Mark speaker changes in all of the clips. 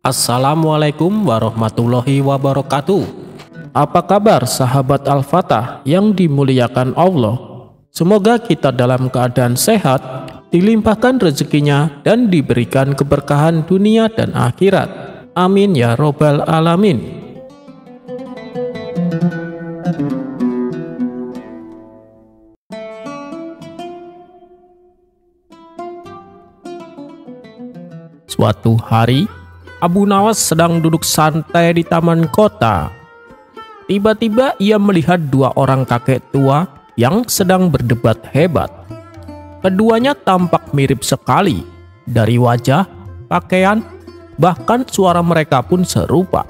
Speaker 1: Assalamualaikum warahmatullahi wabarakatuh. Apa kabar sahabat Al-Fatah yang dimuliakan Allah? Semoga kita dalam keadaan sehat, dilimpahkan rezekinya dan diberikan keberkahan dunia dan akhirat. Amin ya robbal alamin. Suatu hari, Abu Nawas sedang duduk santai di taman kota. Tiba-tiba ia melihat dua orang kakek tua yang sedang berdebat hebat. Keduanya tampak mirip sekali, dari wajah, pakaian, bahkan suara mereka pun serupa.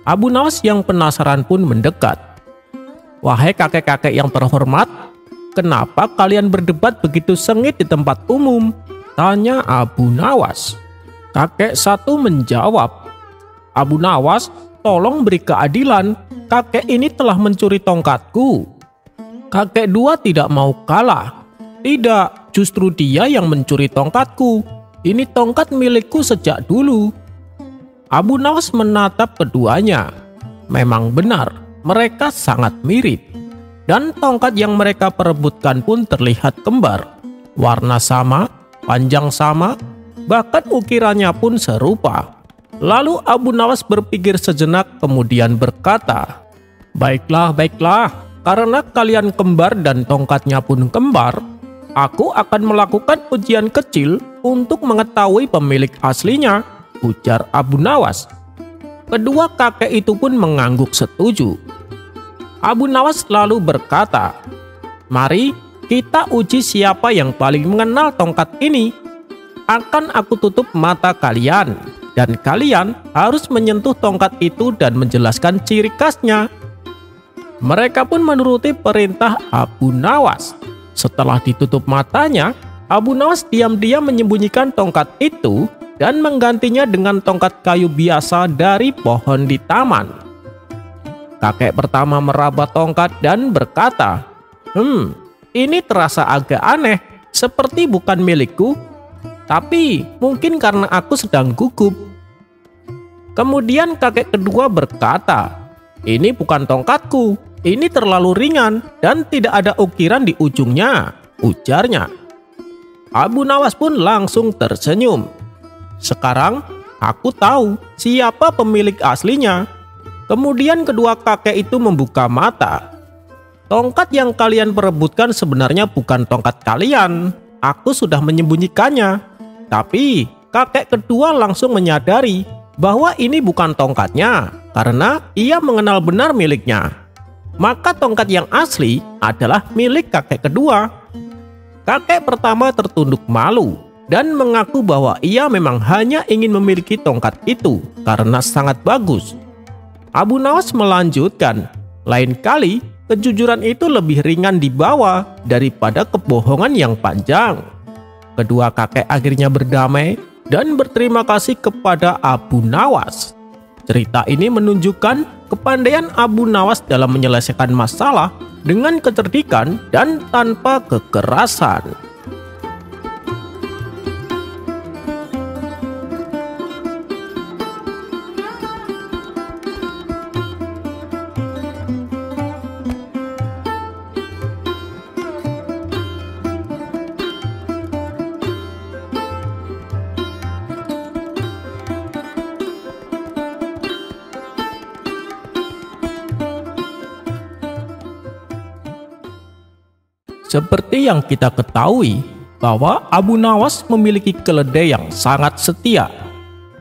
Speaker 1: Abu Nawas yang penasaran pun mendekat. "Wahai kakek-kakek yang terhormat, kenapa kalian berdebat begitu sengit di tempat umum?" tanya Abu Nawas. Kakek satu menjawab, "Abu Nawas, tolong beri keadilan. Kakek ini telah mencuri tongkatku." Kakek dua tidak mau kalah. "Tidak, justru dia yang mencuri tongkatku. Ini tongkat milikku sejak dulu." Abu Nawas menatap keduanya. Memang benar, mereka sangat mirip. Dan tongkat yang mereka perebutkan pun terlihat kembar. Warna sama, panjang sama, bahkan ukirannya pun serupa. Lalu Abu Nawas berpikir sejenak kemudian berkata, Baiklah, karena kalian kembar dan tongkatnya pun kembar, aku akan melakukan ujian kecil untuk mengetahui pemilik aslinya," ujar Abu Nawas. Kedua kakek itu pun mengangguk setuju. Abu Nawas lalu berkata, "Mari kita uji siapa yang paling mengenal tongkat ini. Akan aku tutup mata kalian, dan kalian harus menyentuh tongkat itu dan menjelaskan ciri khasnya." Mereka pun menuruti perintah Abu Nawas. Setelah ditutup matanya, Abu Nawas diam-diam menyembunyikan tongkat itu dan menggantinya dengan tongkat kayu biasa dari pohon di taman. Kakek pertama meraba tongkat dan berkata, Ini terasa agak aneh, seperti bukan milikku. Tapi mungkin karena aku sedang gugup." Kemudian kakek kedua berkata, "Ini bukan tongkatku, ini terlalu ringan dan tidak ada ukiran di ujungnya," ujarnya. Abu Nawas pun langsung tersenyum. "Sekarang aku tahu siapa pemilik aslinya." Kemudian kedua kakek itu membuka mata. "Tongkat yang kalian perebutkan sebenarnya bukan tongkat kalian. Aku sudah menyembunyikannya." Tapi kakek kedua langsung menyadari bahwa ini bukan tongkatnya karena ia mengenal benar miliknya. Maka tongkat yang asli adalah milik kakek kedua. Kakek pertama tertunduk malu dan mengaku bahwa ia memang hanya ingin memiliki tongkat itu karena sangat bagus. Abu Nawas melanjutkan, "Lain kali kejujuran itu lebih ringan dibawa daripada kebohongan yang panjang." Kedua kakek akhirnya berdamai dan berterima kasih kepada Abu Nawas. Cerita ini menunjukkan kepandaian Abu Nawas dalam menyelesaikan masalah dengan kecerdikan dan tanpa kekerasan. Seperti yang kita ketahui bahwa Abu Nawas memiliki keledai yang sangat setia.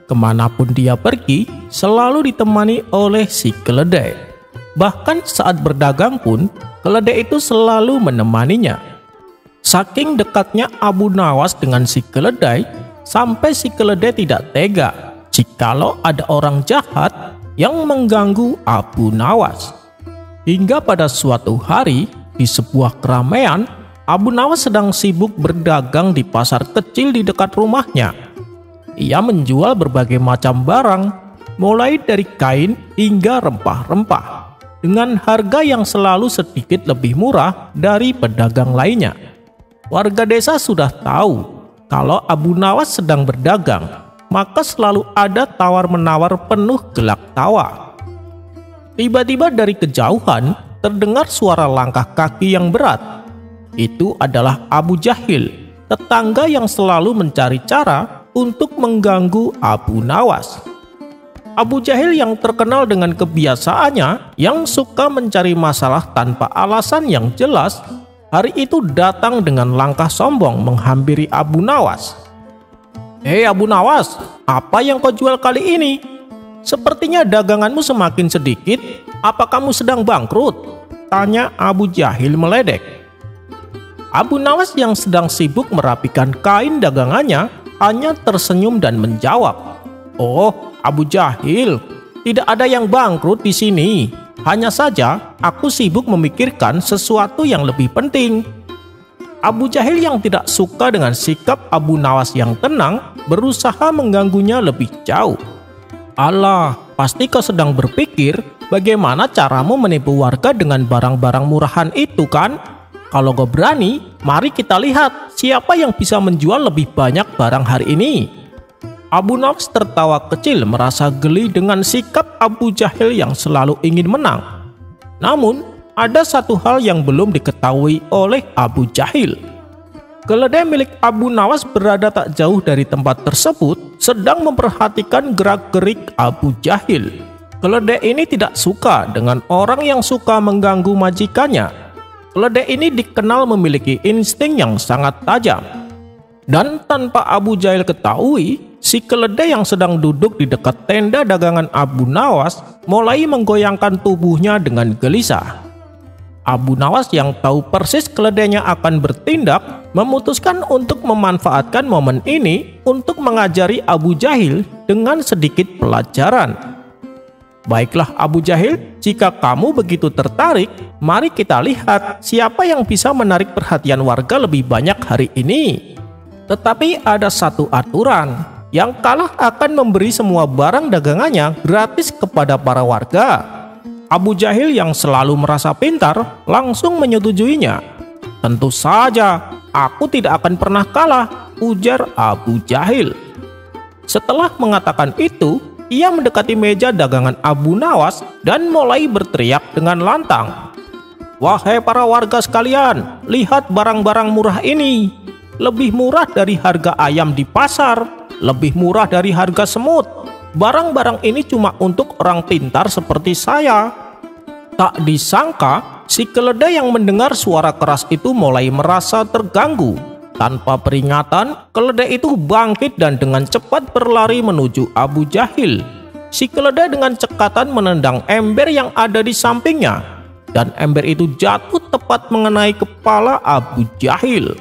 Speaker 1: Kemanapun dia pergi, selalu ditemani oleh si keledai. Bahkan saat berdagang pun, keledai itu selalu menemaninya. Saking dekatnya Abu Nawas dengan si keledai, sampai si keledai tidak tega jikalau ada orang jahat yang mengganggu Abu Nawas. Hingga pada suatu hari, di sebuah keramaian, Abu Nawas sedang sibuk berdagang di pasar kecil di dekat rumahnya. Ia menjual berbagai macam barang, mulai dari kain hingga rempah-rempah, dengan harga yang selalu sedikit lebih murah dari pedagang lainnya. Warga desa sudah tahu kalau Abu Nawas sedang berdagang, maka selalu ada tawar-menawar penuh gelak tawa. Tiba-tiba dari kejauhan terdengar suara langkah kaki yang berat. Itu adalah Abu Jahil, tetangga yang selalu mencari cara untuk mengganggu Abu Nawas. Abu Jahil yang terkenal dengan kebiasaannya yang suka mencari masalah tanpa alasan yang jelas, hari itu datang dengan langkah sombong menghampiri Abu Nawas. "Hei Abu Nawas, apa yang kau jual kali ini? Sepertinya daganganmu semakin sedikit. Apa kamu sedang bangkrut?" tanya Abu Jahil meledek. Abu Nawas yang sedang sibuk merapikan kain dagangannya hanya tersenyum dan menjawab, "Oh, Abu Jahil, tidak ada yang bangkrut di sini. Hanya saja aku sibuk memikirkan sesuatu yang lebih penting." Abu Jahil yang tidak suka dengan sikap Abu Nawas yang tenang berusaha mengganggunya lebih jauh. "Alah, pasti kau sedang berpikir bagaimana caramu menipu warga dengan barang-barang murahan itu kan? Kalau kau berani, mari kita lihat siapa yang bisa menjual lebih banyak barang hari ini." Abu Nawas tertawa kecil merasa geli dengan sikap Abu Jahil yang selalu ingin menang. Namun, ada satu hal yang belum diketahui oleh Abu Jahil. Keledai milik Abu Nawas berada tak jauh dari tempat tersebut, sedang memperhatikan gerak-gerik Abu Jahil. Keledai ini tidak suka dengan orang yang suka mengganggu majikannya. Keledai ini dikenal memiliki insting yang sangat tajam. Dan tanpa Abu Jahil ketahui, si keledai yang sedang duduk di dekat tenda dagangan Abu Nawas mulai menggoyangkan tubuhnya dengan gelisah. Abu Nawas yang tahu persis keledainya akan bertindak, memutuskan untuk memanfaatkan momen ini untuk mengajari Abu Jahil dengan sedikit pelajaran. "Baiklah Abu Jahil, jika kamu begitu tertarik, mari kita lihat siapa yang bisa menarik perhatian warga lebih banyak hari ini. Tetapi ada satu aturan, yang kalah akan memberi semua barang dagangannya gratis kepada para warga." Abu Jahil yang selalu merasa pintar langsung menyetujuinya. "Tentu saja, aku tidak akan pernah kalah," ujar Abu Jahil. Setelah mengatakan itu, ia mendekati meja dagangan Abu Nawas dan mulai berteriak dengan lantang, "Wahai para warga sekalian, lihat barang-barang murah ini. Lebih murah dari harga ayam di pasar, lebih murah dari harga semut. Barang-barang ini cuma untuk orang pintar seperti saya." Tak disangka, si keledai yang mendengar suara keras itu mulai merasa terganggu. Tanpa peringatan, keledai itu bangkit dan dengan cepat berlari menuju Abu Jahil. Si keledai dengan cekatan menendang ember yang ada di sampingnya, dan ember itu jatuh tepat mengenai kepala Abu Jahil.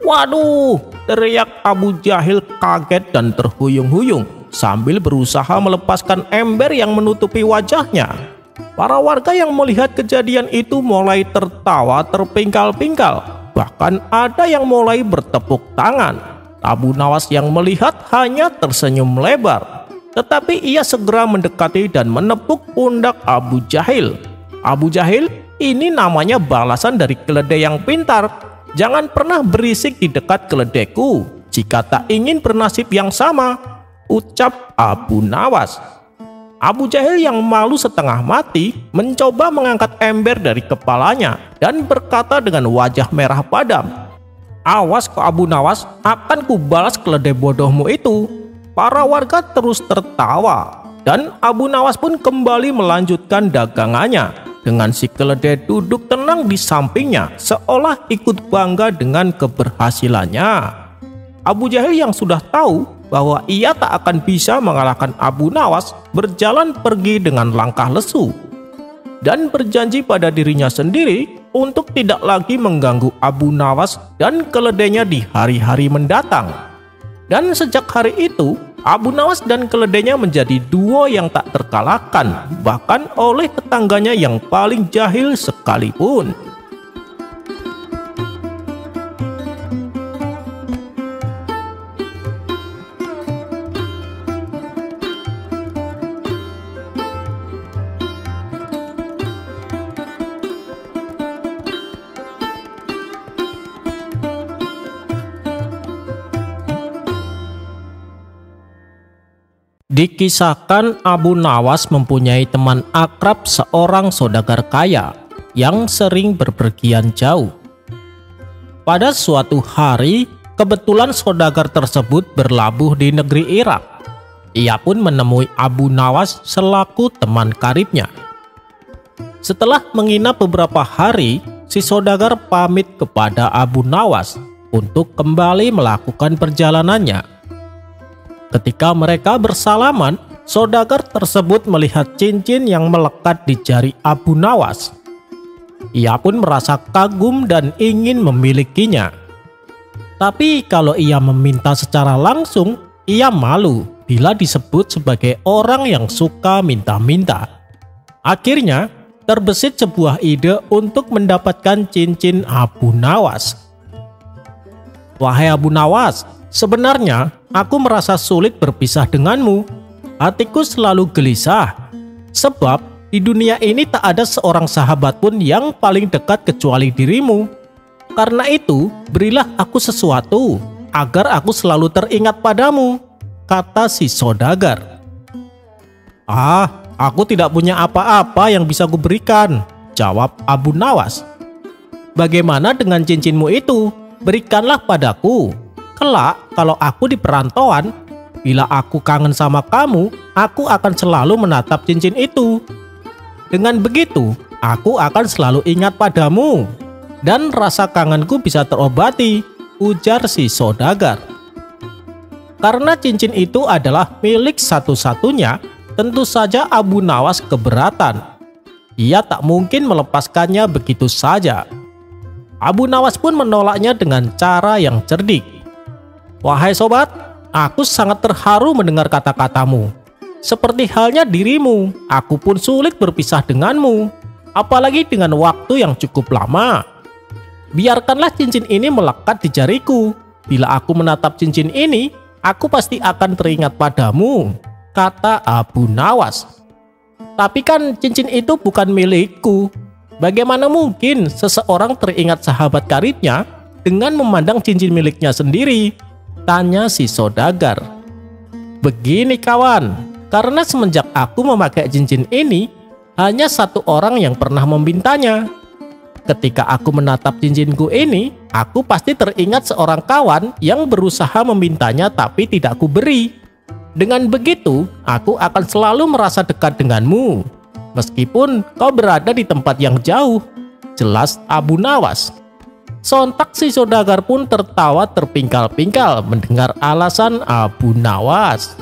Speaker 1: "Waduh!" teriak Abu Jahil kaget dan terhuyung-huyung sambil berusaha melepaskan ember yang menutupi wajahnya. Para warga yang melihat kejadian itu mulai tertawa terpingkal-pingkal. Bahkan ada yang mulai bertepuk tangan. Abu Nawas yang melihat hanya tersenyum lebar. Tetapi ia segera mendekati dan menepuk pundak Abu Jahil. "Abu Jahil, ini namanya balasan dari keledai yang pintar. Jangan pernah berisik di dekat keledaiku jika tak ingin bernasib yang sama," ucap Abu Nawas. Abu Jahil yang malu setengah mati mencoba mengangkat ember dari kepalanya dan berkata dengan wajah merah padam, "Awas kau Abu Nawas, akan kubalas keledai bodohmu itu." Para warga terus tertawa dan Abu Nawas pun kembali melanjutkan dagangannya dengan si keledai duduk tenang di sampingnya seolah ikut bangga dengan keberhasilannya. Abu Jahil yang sudah tahu bahwa ia tak akan bisa mengalahkan Abu Nawas berjalan pergi dengan langkah lesu dan berjanji pada dirinya sendiri untuk tidak lagi mengganggu Abu Nawas dan keledainya di hari-hari mendatang. Dan sejak hari itu, Abu Nawas dan keledainya menjadi duo yang tak terkalahkan bahkan oleh tetangganya yang paling jahil sekalipun. Dikisahkan Abu Nawas mempunyai teman akrab seorang saudagar kaya yang sering berpergian jauh. Pada suatu hari, kebetulan saudagar tersebut berlabuh di negeri Irak. Ia pun menemui Abu Nawas selaku teman karibnya. Setelah menginap beberapa hari, si saudagar pamit kepada Abu Nawas untuk kembali melakukan perjalanannya. Ketika mereka bersalaman, saudagar tersebut melihat cincin yang melekat di jari Abu Nawas. Ia pun merasa kagum dan ingin memilikinya. Tapi kalau ia meminta secara langsung, ia malu bila disebut sebagai orang yang suka minta-minta. Akhirnya, terbesit sebuah ide untuk mendapatkan cincin Abu Nawas. "Wahai Abu Nawas, sebenarnya aku merasa sulit berpisah denganmu. Hatiku selalu gelisah, sebab di dunia ini tak ada seorang sahabat pun yang paling dekat kecuali dirimu. Karena itu, berilah aku sesuatu agar aku selalu teringat padamu," kata si saudagar. "Aku tidak punya apa-apa yang bisa kuberikan," jawab Abu Nawas. "Bagaimana dengan cincinmu itu? Berikanlah padaku. Kelak kalau aku di perantauan, bila aku kangen sama kamu, aku akan selalu menatap cincin itu. Dengan begitu, aku akan selalu ingat padamu, dan rasa kangenku bisa terobati," ujar si saudagar. Karena cincin itu adalah milik satu-satunya, tentu saja Abu Nawas keberatan. Ia tak mungkin melepaskannya begitu saja. Abu Nawas pun menolaknya dengan cara yang cerdik. "Wahai sobat, aku sangat terharu mendengar kata-katamu. Seperti halnya dirimu, aku pun sulit berpisah denganmu, apalagi dengan waktu yang cukup lama. Biarkanlah cincin ini melekat di jariku. Bila aku menatap cincin ini, aku pasti akan teringat padamu," kata Abu Nawas. "Tapi kan cincin itu bukan milikku. Bagaimana mungkin seseorang teringat sahabat karibnya dengan memandang cincin miliknya sendiri?" tanya si saudagar. "Begini kawan, karena semenjak aku memakai cincin ini, hanya satu orang yang pernah memintanya. Ketika aku menatap cincinku ini, aku pasti teringat seorang kawan yang berusaha memintanya tapi tidak kuberi. Dengan begitu, aku akan selalu merasa dekat denganmu, meskipun kau berada di tempat yang jauh," jelas Abu Nawas. Sontak si saudagar pun tertawa terpingkal-pingkal mendengar alasan Abu Nawas.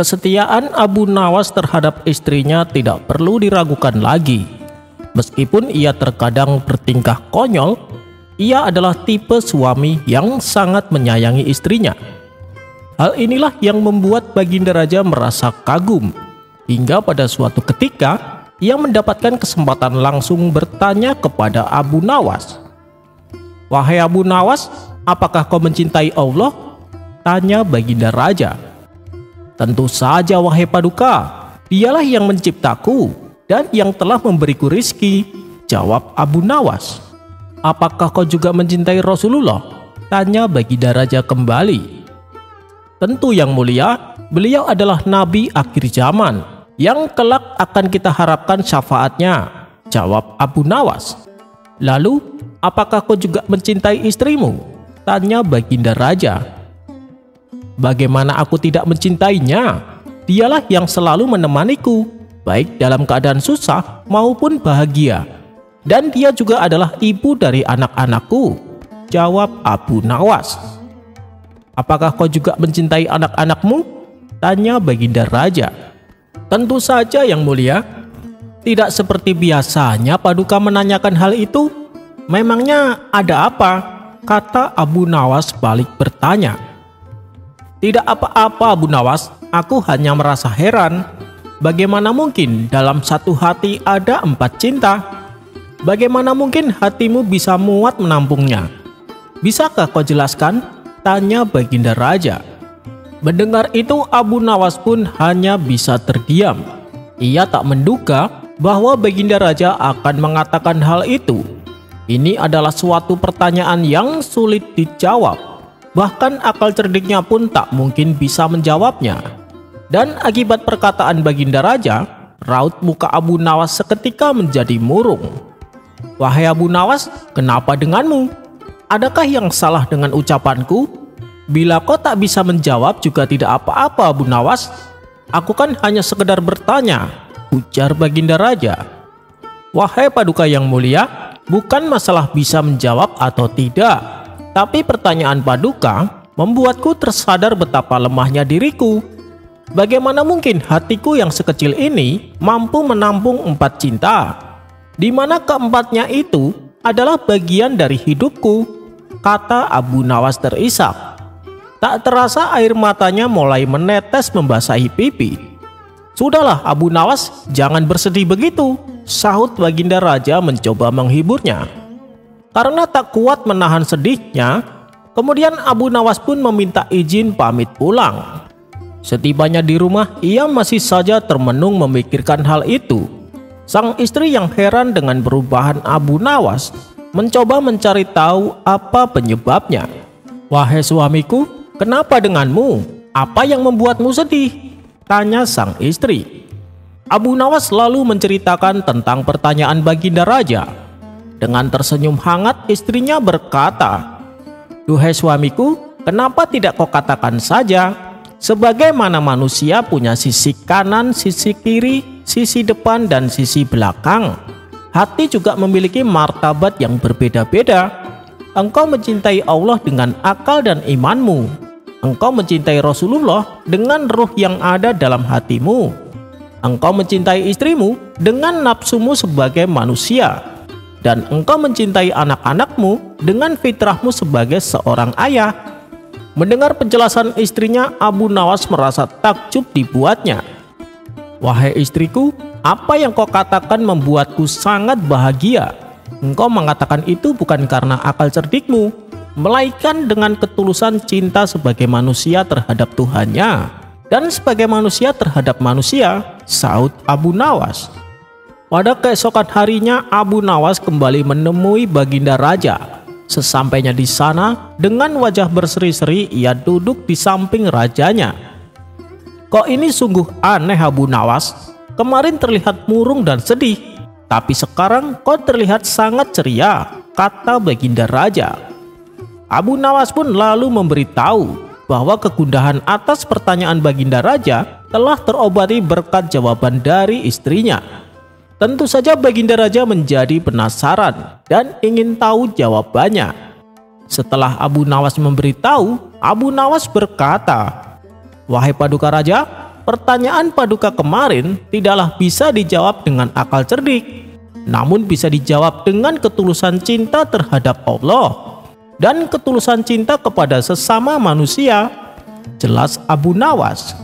Speaker 1: Kesetiaan Abu Nawas terhadap istrinya tidak perlu diragukan lagi. Meskipun ia terkadang bertingkah konyol, ia adalah tipe suami yang sangat menyayangi istrinya. Hal inilah yang membuat Baginda Raja merasa kagum, hingga pada suatu ketika ia mendapatkan kesempatan langsung bertanya kepada Abu Nawas. "Wahai Abu Nawas, apakah kau mencintai Allah?" tanya Baginda Raja. "Tentu saja wahai Paduka, dialah yang menciptaku dan yang telah memberiku rizki," jawab Abu Nawas. "Apakah kau juga mencintai Rasulullah?" tanya Baginda Raja kembali. "Tentu yang mulia, beliau adalah Nabi akhir zaman yang kelak akan kita harapkan syafaatnya," jawab Abu Nawas. "Lalu, apakah kau juga mencintai istrimu?" tanya Baginda Raja. "Bagaimana aku tidak mencintainya? Dialah yang selalu menemaniku, baik dalam keadaan susah maupun bahagia. Dan dia juga adalah ibu dari anak-anakku," jawab Abu Nawas. "Apakah kau juga mencintai anak-anakmu?" tanya Baginda Raja. "Tentu saja yang mulia." "Tidak seperti biasanya Paduka menanyakan hal itu. Memangnya ada apa?" kata Abu Nawas balik bertanya. Tidak apa-apa Abu Nawas, aku hanya merasa heran. Bagaimana mungkin dalam satu hati ada 4 cinta? Bagaimana mungkin hatimu bisa muat menampungnya? Bisakah kau jelaskan? Tanya Baginda Raja. Mendengar itu Abu Nawas pun hanya bisa terdiam. Ia tak menduga bahwa Baginda Raja akan mengatakan hal itu. Ini adalah suatu pertanyaan yang sulit dijawab. Bahkan akal cerdiknya pun tak mungkin bisa menjawabnya. Dan akibat perkataan Baginda Raja, raut muka Abu Nawas seketika menjadi murung. Wahai Abu Nawas, kenapa denganmu? Adakah yang salah dengan ucapanku? Bila kau tak bisa menjawab juga tidak apa-apa Abu Nawas. Aku kan hanya sekedar bertanya, ujar Baginda Raja. Wahai Paduka yang mulia, bukan masalah bisa menjawab atau tidak, tapi pertanyaan Paduka membuatku tersadar betapa lemahnya diriku. Bagaimana mungkin hatiku yang sekecil ini mampu menampung 4 cinta, di mana keempatnya itu adalah bagian dari hidupku, kata Abu Nawas terisak. Tak terasa air matanya mulai menetes membasahi pipi. Sudahlah Abu Nawas, jangan bersedih begitu, sahut Baginda Raja mencoba menghiburnya. Karena tak kuat menahan sedihnya, kemudian Abu Nawas pun meminta izin pamit pulang. Setibanya di rumah, ia masih saja termenung memikirkan hal itu. Sang istri yang heran dengan perubahan Abu Nawas mencoba mencari tahu apa penyebabnya. Wahai suamiku, kenapa denganmu? Apa yang membuatmu sedih? Tanya sang istri. Abu Nawas lalu menceritakan tentang pertanyaan Baginda Raja. Dengan tersenyum hangat istrinya berkata, "Duhai suamiku, kenapa tidak kau katakan saja? Sebagaimana manusia punya sisi kanan, sisi kiri, sisi depan, dan sisi belakang, hati juga memiliki martabat yang berbeda-beda. Engkau mencintai Allah dengan akal dan imanmu. Engkau mencintai Rasulullah dengan ruh yang ada dalam hatimu. Engkau mencintai istrimu dengan nafsumu sebagai manusia. Dan engkau mencintai anak-anakmu dengan fitrahmu sebagai seorang ayah." Mendengar penjelasan istrinya, Abu Nawas merasa takjub dibuatnya. "Wahai istriku, apa yang kau katakan membuatku sangat bahagia. Engkau mengatakan itu bukan karena akal cerdikmu, melainkan dengan ketulusan cinta sebagai manusia terhadap Tuhannya dan sebagai manusia terhadap manusia," sahut Abu Nawas. Pada keesokan harinya, Abu Nawas kembali menemui Baginda Raja. Sesampainya di sana, dengan wajah berseri-seri ia duduk di samping rajanya. "Kok ini sungguh aneh Abu Nawas. Kemarin terlihat murung dan sedih, tapi sekarang kau terlihat sangat ceria," kata Baginda Raja. Abu Nawas pun lalu memberitahu bahwa kegundahan atas pertanyaan Baginda Raja telah terobati berkat jawaban dari istrinya. Tentu saja Baginda Raja menjadi penasaran dan ingin tahu jawabannya. Setelah Abu Nawas memberitahu, Abu Nawas berkata, "Wahai Paduka Raja, pertanyaan Paduka kemarin tidaklah bisa dijawab dengan akal cerdik, namun bisa dijawab dengan ketulusan cinta terhadap Allah dan ketulusan cinta kepada sesama manusia," jelas Abu Nawas.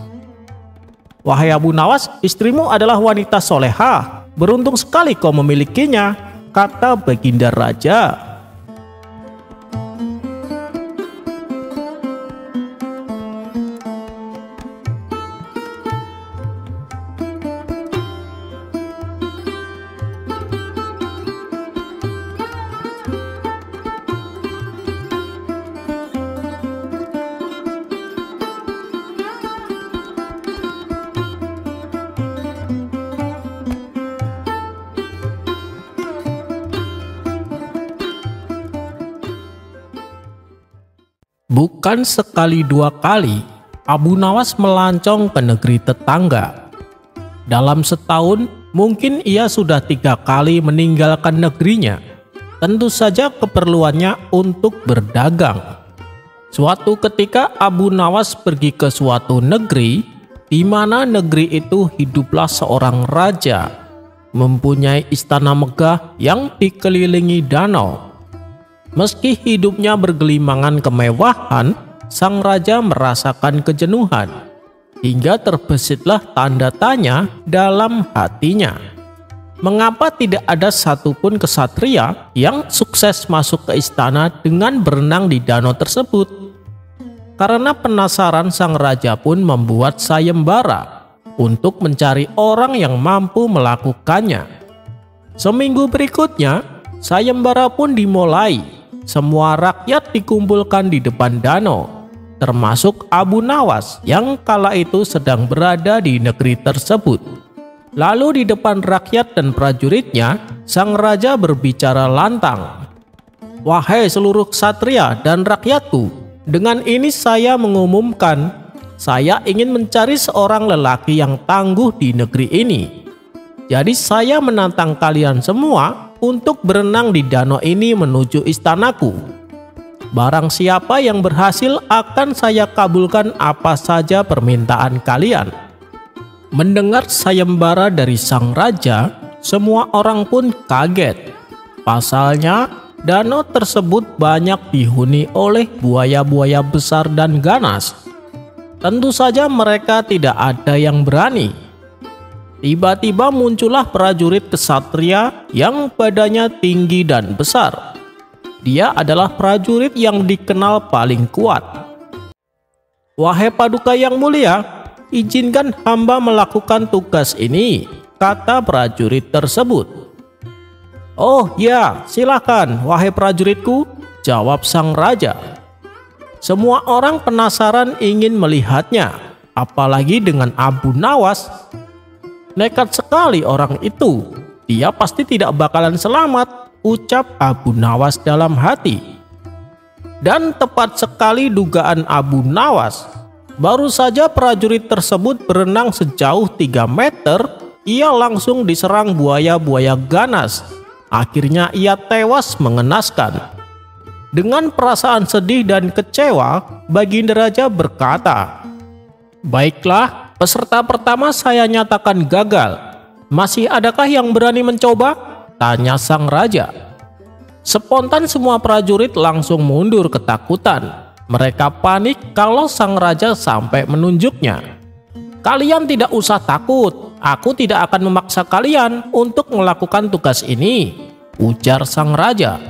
Speaker 1: "Wahai Abu Nawas, istrimu adalah wanita solehah. Beruntung sekali kau memilikinya," kata Baginda Raja. Bukan sekali dua kali, Abu Nawas melancong ke negeri tetangga. Dalam setahun, mungkin ia sudah 3 kali meninggalkan negerinya. Tentu saja keperluannya untuk berdagang. Suatu ketika Abu Nawas pergi ke suatu negeri, di mana negeri itu hiduplah seorang raja, mempunyai istana megah yang dikelilingi danau. Meski hidupnya bergelimangan kemewahan, sang raja merasakan kejenuhan, hingga terbesitlah tanda tanya dalam hatinya. Mengapa tidak ada satupun kesatria yang sukses masuk ke istana dengan berenang di danau tersebut? Karena penasaran, sang raja pun membuat sayembara untuk mencari orang yang mampu melakukannya. Seminggu berikutnya, sayembara pun dimulai. Semua rakyat dikumpulkan di depan danau, termasuk Abu Nawas yang kala itu sedang berada di negeri tersebut. Lalu di depan rakyat dan prajuritnya, sang raja berbicara lantang. "Wahai seluruh ksatria dan rakyatku, dengan ini saya mengumumkan, saya ingin mencari seorang lelaki yang tangguh di negeri ini. Jadi saya menantang kalian semua untuk berenang di danau ini menuju istanaku. Barang siapa yang berhasil akan saya kabulkan apa saja permintaan kalian." Mendengar sayembara dari sang raja, semua orang pun kaget. Pasalnya, danau tersebut banyak dihuni oleh buaya-buaya besar dan ganas. Tentu saja mereka tidak ada yang berani. Tiba-tiba muncullah prajurit ksatria yang badannya tinggi dan besar. Dia adalah prajurit yang dikenal paling kuat. "Wahai paduka yang mulia, izinkan hamba melakukan tugas ini," kata prajurit tersebut. "Oh ya, silakan wahai prajuritku," jawab sang raja. Semua orang penasaran ingin melihatnya, apalagi dengan Abu Nawas. "Nekat sekali orang itu, dia pasti tidak bakalan selamat," ucap Abu Nawas dalam hati. Dan tepat sekali dugaan Abu Nawas. Baru saja prajurit tersebut berenang sejauh 3 meter, ia langsung diserang buaya-buaya ganas. Akhirnya ia tewas mengenaskan. Dengan perasaan sedih dan kecewa, Baginda Raja berkata, "Baiklah, peserta pertama saya nyatakan gagal. Masih adakah yang berani mencoba?" tanya sang raja. Spontan semua prajurit langsung mundur ketakutan. Mereka panik kalau sang raja sampai menunjuknya. "Kalian tidak usah takut, aku tidak akan memaksa kalian untuk melakukan tugas ini," ujar sang raja.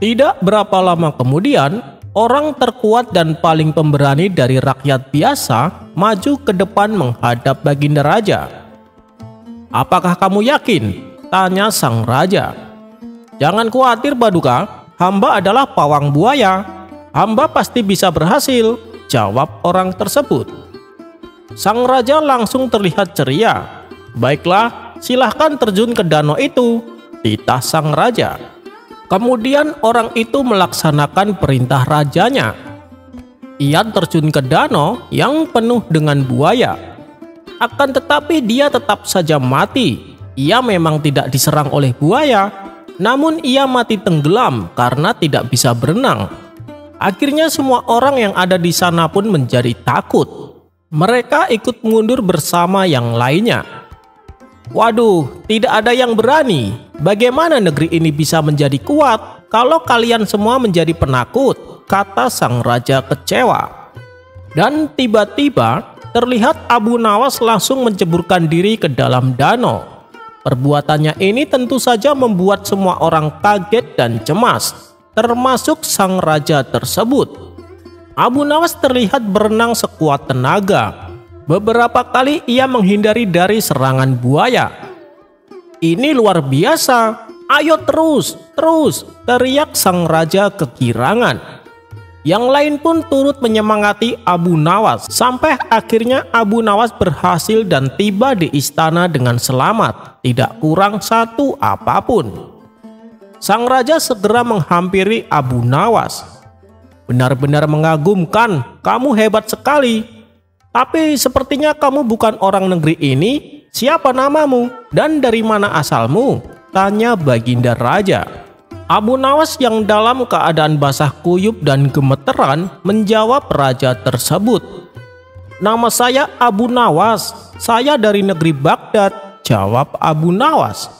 Speaker 1: Tidak berapa lama kemudian, orang terkuat dan paling pemberani dari rakyat biasa maju ke depan menghadap Baginda Raja. "Apakah kamu yakin?" tanya sang raja. "Jangan khawatir paduka, hamba adalah pawang buaya. Hamba pasti bisa berhasil," jawab orang tersebut. Sang raja langsung terlihat ceria. "Baiklah, silahkan terjun ke danau itu," titah sang raja. Kemudian orang itu melaksanakan perintah rajanya. Ia terjun ke danau yang penuh dengan buaya. Akan tetapi dia tetap saja mati. Ia memang tidak diserang oleh buaya, namun ia mati tenggelam karena tidak bisa berenang. Akhirnya semua orang yang ada di sana pun menjadi takut. Mereka ikut mundur bersama yang lainnya. "Waduh, tidak ada yang berani. Bagaimana negeri ini bisa menjadi kuat kalau kalian semua menjadi penakut?" kata sang raja kecewa. Dan tiba-tiba terlihat Abu Nawas langsung menceburkan diri ke dalam danau. Perbuatannya ini tentu saja membuat semua orang kaget dan cemas, termasuk sang raja tersebut. Abu Nawas terlihat berenang sekuat tenaga. Beberapa kali ia menghindari dari serangan buaya. "Ini luar biasa, ayo terus, teriak sang raja kegirangan. Yang lain pun turut menyemangati Abu Nawas, sampai akhirnya Abu Nawas berhasil dan tiba di istana dengan selamat, tidak kurang satu apapun. Sang raja segera menghampiri Abu Nawas. "Benar-benar mengagumkan, kamu hebat sekali. Tapi sepertinya kamu bukan orang negeri ini. Siapa namamu dan dari mana asalmu?" tanya Baginda Raja. Abu Nawas yang dalam keadaan basah kuyup dan gemeteran menjawab raja tersebut. "Nama saya Abu Nawas, saya dari negeri Baghdad," jawab Abu Nawas.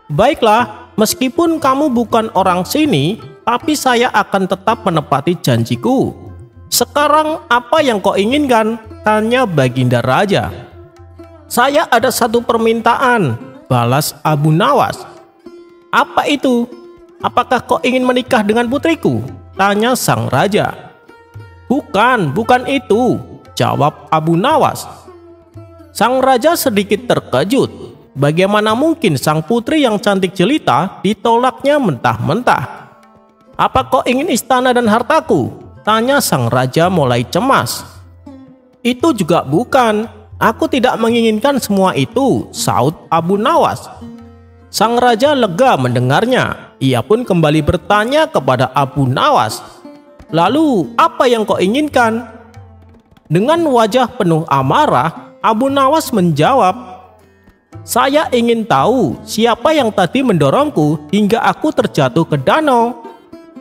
Speaker 1: "Baiklah, meskipun kamu bukan orang sini, tapi saya akan tetap menepati janjiku. "Sekarang apa yang kau inginkan?" tanya Baginda Raja. "Saya ada satu permintaan," balas Abu Nawas. "Apa itu? Apakah kau ingin menikah dengan putriku?" tanya sang raja. Bukan itu," jawab Abu Nawas. Sang raja sedikit terkejut. Bagaimana mungkin sang putri yang cantik jelita ditolaknya mentah-mentah? "Apa kau ingin istana dan hartaku?" tanya sang raja mulai cemas. "Itu juga bukan. Aku tidak menginginkan semua itu," saut Abu Nawas. Sang raja lega mendengarnya. Ia pun kembali bertanya kepada Abu Nawas, "Lalu apa yang kau inginkan?" Dengan wajah penuh amarah, Abu Nawas menjawab, "Saya ingin tahu siapa yang tadi mendorongku hingga aku terjatuh ke danau."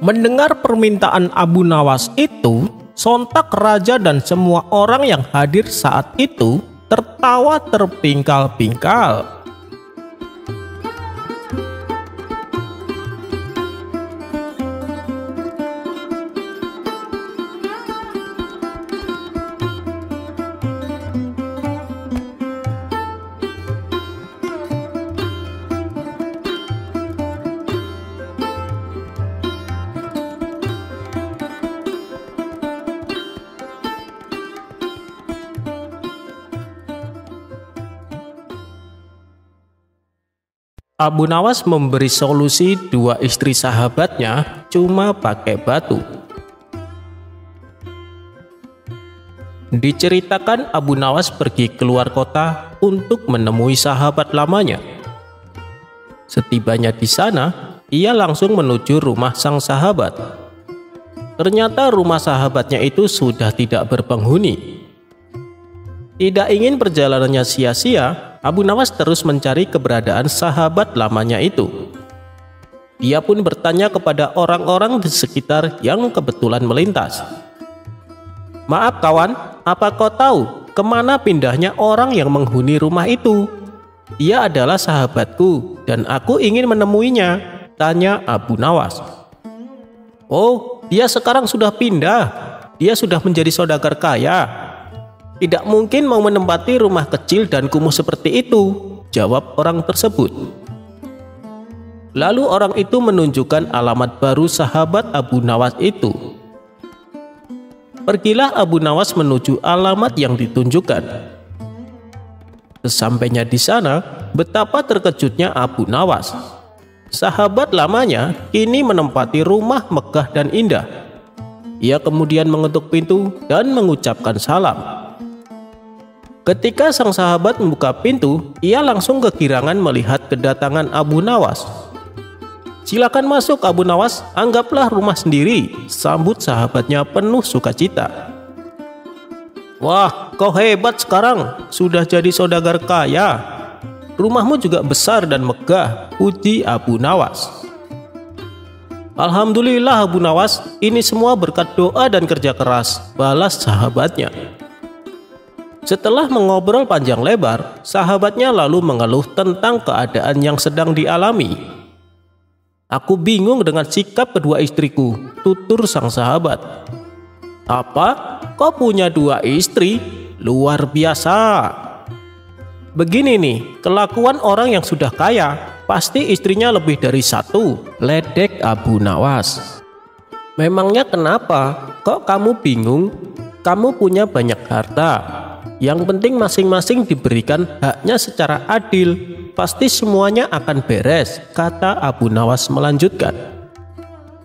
Speaker 1: Mendengar permintaan Abu Nawas itu, sontak raja dan semua orang yang hadir saat itu tertawa terpingkal-pingkal. Abu Nawas memberi solusi dua istri sahabatnya cuma pakai batu. Diceritakan Abu Nawas pergi keluar kota untuk menemui sahabat lamanya. Setibanya di sana, ia langsung menuju rumah sang sahabat. Ternyata rumah sahabatnya itu sudah tidak berpenghuni. Tidak ingin perjalanannya sia-sia, Abu Nawas terus mencari keberadaan sahabat lamanya itu. Dia pun bertanya kepada orang-orang di sekitar yang kebetulan melintas. "Maaf kawan, apa kau tahu kemana pindahnya orang yang menghuni rumah itu? Dia adalah sahabatku dan aku ingin menemuinya," tanya Abu Nawas. "Oh, dia sekarang sudah pindah. Dia sudah menjadi saudagar kaya. Tidak mungkin mau menempati rumah kecil dan kumuh seperti itu," jawab orang tersebut. Lalu orang itu menunjukkan alamat baru sahabat Abu Nawas itu. Pergilah Abu Nawas menuju alamat yang ditunjukkan. Sesampainya di sana, betapa terkejutnya Abu Nawas. Sahabat lamanya kini menempati rumah megah dan indah. Ia kemudian mengetuk pintu dan mengucapkan salam. Ketika sang sahabat membuka pintu, ia langsung kegirangan melihat kedatangan Abu Nawas. "Silakan masuk Abu Nawas, anggaplah rumah sendiri," sambut sahabatnya penuh sukacita. "Wah, kau hebat sekarang, sudah jadi saudagar kaya. Rumahmu juga besar dan megah," puji Abu Nawas. "Alhamdulillah Abu Nawas, ini semua berkat doa dan kerja keras," balas sahabatnya. Setelah mengobrol panjang lebar, sahabatnya lalu mengeluh tentang keadaan yang sedang dialami. "Aku bingung dengan sikap kedua istriku," tutur sang sahabat. "Apa? Kau punya dua istri? Luar biasa. Begini nih, kelakuan orang yang sudah kaya, pasti istrinya lebih dari satu," ledek Abu Nawas. "Memangnya kenapa? Kok kamu bingung? Kamu punya banyak harta. Yang penting masing-masing diberikan haknya secara adil. Pasti semuanya akan beres," kata Abu Nawas melanjutkan.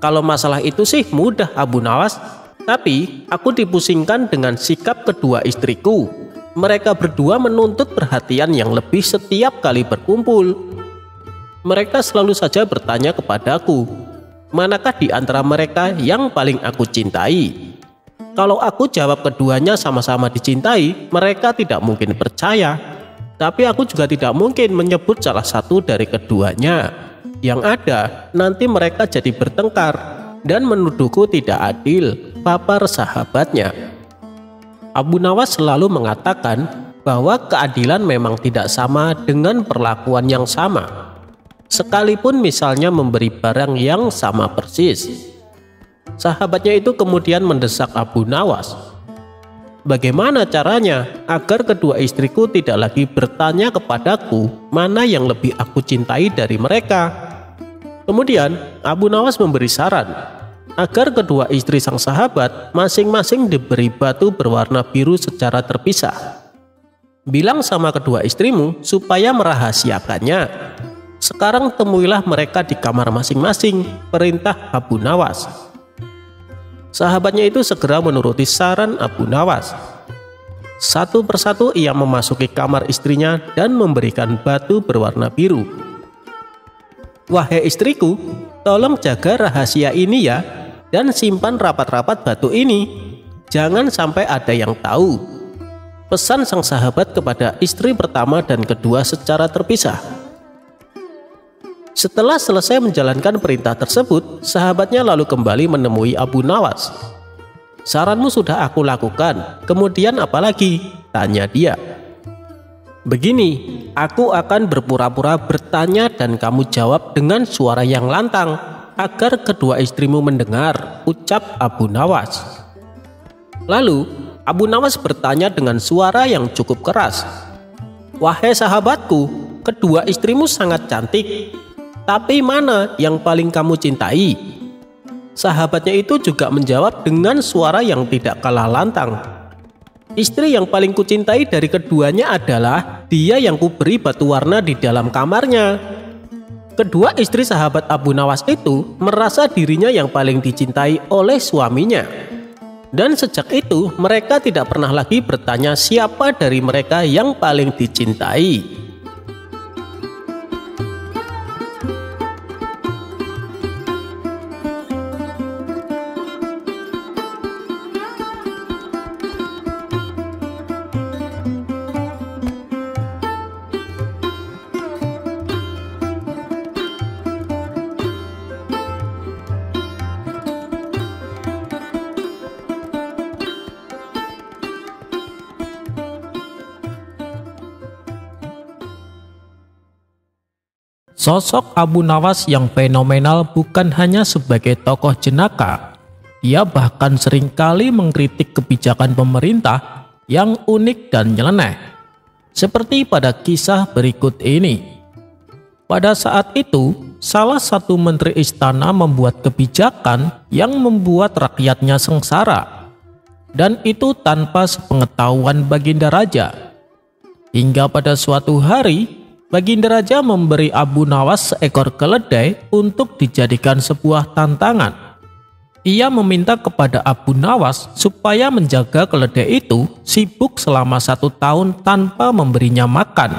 Speaker 1: "Kalau masalah itu sih mudah Abu Nawas. Tapi aku dipusingkan dengan sikap kedua istriku. Mereka berdua menuntut perhatian yang lebih setiap kali berkumpul. Mereka selalu saja bertanya kepadaku, manakah di antara mereka yang paling aku cintai? Kalau aku jawab keduanya sama-sama dicintai, mereka tidak mungkin percaya. Tapi aku juga tidak mungkin menyebut salah satu dari keduanya. Yang ada, nanti mereka jadi bertengkar dan menuduhku tidak adil," papar sahabatnya. Abu Nawas selalu mengatakan bahwa keadilan memang tidak sama dengan perlakuan yang sama. Sekalipun misalnya memberi barang yang sama persis. Sahabatnya itu kemudian mendesak Abu Nawas, "Bagaimana caranya agar kedua istriku tidak lagi bertanya kepadaku mana yang lebih aku cintai dari mereka?" Kemudian Abu Nawas memberi saran agar kedua istri sang sahabat masing-masing diberi batu berwarna biru secara terpisah. "Bilang sama kedua istrimu supaya merahasiakannya. Sekarang temuilah mereka di kamar masing-masing," perintah Abu Nawas. Sahabatnya itu segera menuruti saran Abu Nawas. Satu persatu ia memasuki kamar istrinya dan memberikan batu berwarna biru. "Wahai istriku, tolong jaga rahasia ini ya, dan simpan rapat-rapat batu ini. Jangan sampai ada yang tahu," pesan sang sahabat kepada istri pertama dan kedua secara terpisah. Setelah selesai menjalankan perintah tersebut, sahabatnya lalu kembali menemui Abu Nawas. "Saranmu sudah aku lakukan, kemudian apa lagi?" tanya dia. "Begini, aku akan berpura-pura bertanya dan kamu jawab dengan suara yang lantang agar kedua istrimu mendengar," ucap Abu Nawas. Lalu Abu Nawas bertanya dengan suara yang cukup keras, "Wahai sahabatku, kedua istrimu sangat cantik. Tapi mana yang paling kamu cintai?" Sahabatnya itu juga menjawab dengan suara yang tidak kalah lantang, "Istri yang paling kucintai dari keduanya adalah dia yang kuberi batu warna di dalam kamarnya." Kedua istri sahabat Abu Nawas itu merasa dirinya yang paling dicintai oleh suaminya. Dan sejak itu mereka tidak pernah lagi bertanya siapa dari mereka yang paling dicintai. Sosok Abu Nawas yang fenomenal bukan hanya sebagai tokoh jenaka, ia bahkan seringkali mengkritik kebijakan pemerintah yang unik dan nyeleneh. Seperti pada kisah berikut ini. Pada saat itu, salah satu menteri istana membuat kebijakan yang membuat rakyatnya sengsara, dan itu tanpa sepengetahuan Baginda Raja. Hingga pada suatu hari, Baginda Raja memberi Abu Nawas seekor keledai untuk dijadikan sebuah tantangan. Ia meminta kepada Abu Nawas supaya menjaga keledai itu sibuk selama 1 tahun tanpa memberinya makan.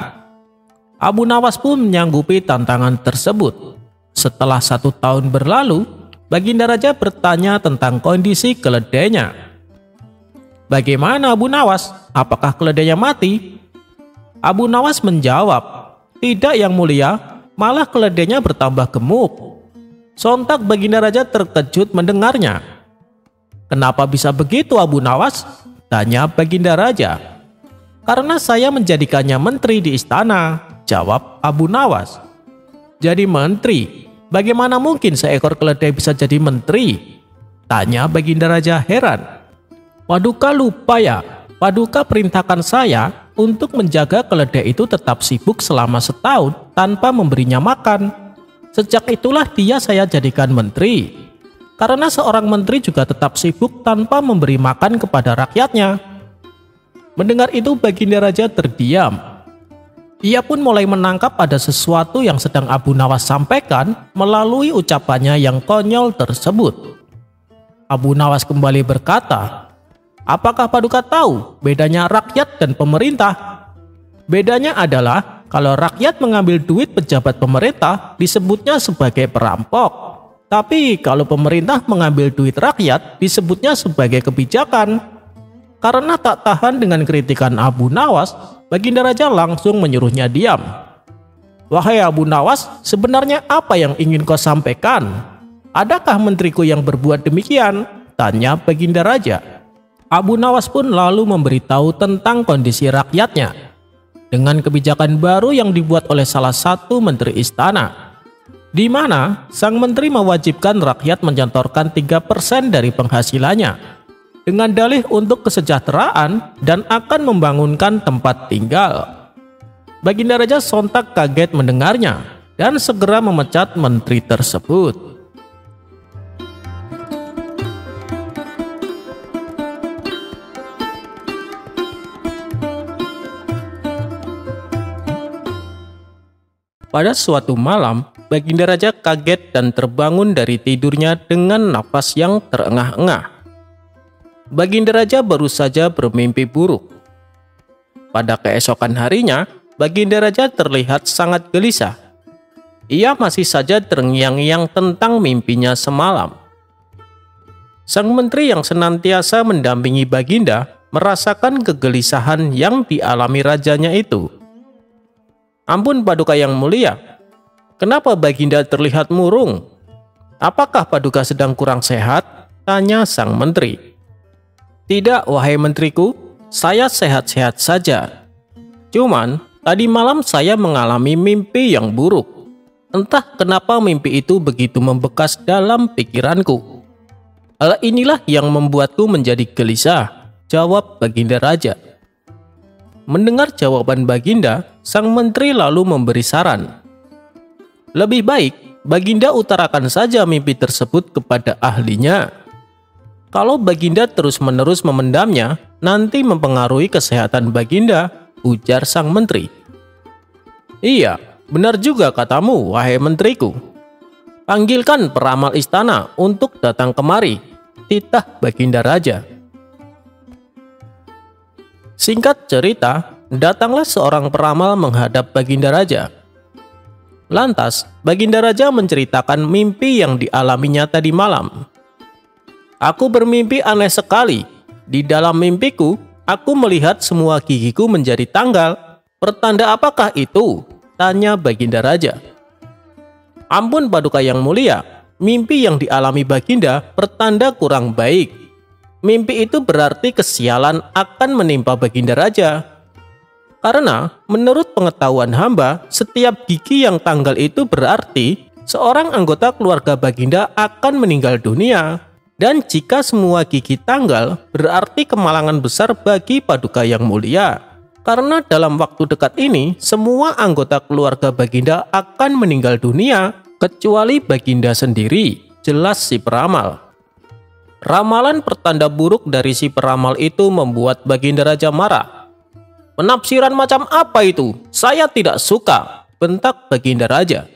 Speaker 1: Abu Nawas pun menyanggupi tantangan tersebut. Setelah 1 tahun berlalu, Baginda Raja bertanya tentang kondisi keledainya. "Bagaimana Abu Nawas? Apakah keledainya mati?" Abu Nawas menjawab, "Tidak yang mulia, malah keledainya bertambah gemuk." Sontak Baginda Raja terkejut mendengarnya. "Kenapa bisa begitu Abu Nawas?" tanya Baginda Raja. "Karena saya menjadikannya menteri di istana," jawab Abu Nawas. "Jadi menteri? Bagaimana mungkin seekor keledai bisa jadi menteri?" tanya Baginda Raja heran. "Paduka lupa ya, Paduka perintahkan saya untuk menjaga keledai itu tetap sibuk selama 1 tahun tanpa memberinya makan. Sejak itulah dia saya jadikan menteri. Karena seorang menteri juga tetap sibuk tanpa memberi makan kepada rakyatnya." Mendengar itu Baginda Raja terdiam. Ia pun mulai menangkap ada sesuatu yang sedang Abu Nawas sampaikan melalui ucapannya yang konyol tersebut. Abu Nawas kembali berkata, "Apakah Paduka tahu bedanya rakyat dan pemerintah? Bedanya adalah kalau rakyat mengambil duit pejabat pemerintah disebutnya sebagai perampok. Tapi kalau pemerintah mengambil duit rakyat disebutnya sebagai kebijakan." Karena tak tahan dengan kritikan Abu Nawas, Baginda Raja langsung menyuruhnya diam. "Wahai Abu Nawas, sebenarnya apa yang ingin kau sampaikan? Adakah menteriku yang berbuat demikian?" tanya Baginda Raja. Abu Nawas pun lalu memberitahu tentang kondisi rakyatnya dengan kebijakan baru yang dibuat oleh salah satu menteri istana. di mana sang menteri mewajibkan rakyat menyetorkan 3% dari penghasilannya dengan dalih untuk kesejahteraan dan akan membangunkan tempat tinggal. Baginda Raja sontak kaget mendengarnya dan segera memecat menteri tersebut. Pada suatu malam, Baginda Raja kaget dan terbangun dari tidurnya dengan nafas yang terengah-engah. Baginda Raja baru saja bermimpi buruk. Pada keesokan harinya, Baginda Raja terlihat sangat gelisah. Ia masih saja terngiang-ngiang tentang mimpinya semalam. Sang menteri yang senantiasa mendampingi Baginda merasakan kegelisahan yang dialami rajanya itu. "Ampun Paduka yang mulia, kenapa Baginda terlihat murung? Apakah Paduka sedang kurang sehat?" tanya sang menteri. "Tidak, wahai menteriku, saya sehat-sehat saja. Cuman, tadi malam saya mengalami mimpi yang buruk. Entah kenapa mimpi itu begitu membekas dalam pikiranku. Hal inilah yang membuatku menjadi gelisah," jawab Baginda Raja. Mendengar jawaban Baginda, sang menteri lalu memberi saran. "Lebih baik Baginda utarakan saja mimpi tersebut kepada ahlinya. Kalau Baginda terus-menerus memendamnya, nanti mempengaruhi kesehatan Baginda," ujar sang menteri. "Iya, benar juga katamu, wahai menteriku. Panggilkan peramal istana untuk datang kemari," titah Baginda Raja. Singkat cerita, datanglah seorang peramal menghadap Baginda Raja. Lantas, Baginda Raja menceritakan mimpi yang dialaminya tadi malam. "Aku bermimpi aneh sekali. Di dalam mimpiku, aku melihat semua gigiku menjadi tanggal. Pertanda apakah itu?" tanya Baginda Raja. "Ampun Paduka yang mulia, mimpi yang dialami Baginda pertanda kurang baik. Mimpi itu berarti kesialan akan menimpa Baginda Raja. Karena menurut pengetahuan hamba, setiap gigi yang tanggal itu berarti seorang anggota keluarga Baginda akan meninggal dunia. Dan jika semua gigi tanggal, berarti kemalangan besar bagi Paduka yang mulia. Karena dalam waktu dekat ini, semua anggota keluarga Baginda akan meninggal dunia, kecuali Baginda sendiri," jelas si peramal. Ramalan pertanda buruk dari si peramal itu membuat Baginda Raja marah. "Penafsiran macam apa itu? Saya tidak suka," bentak Baginda Raja.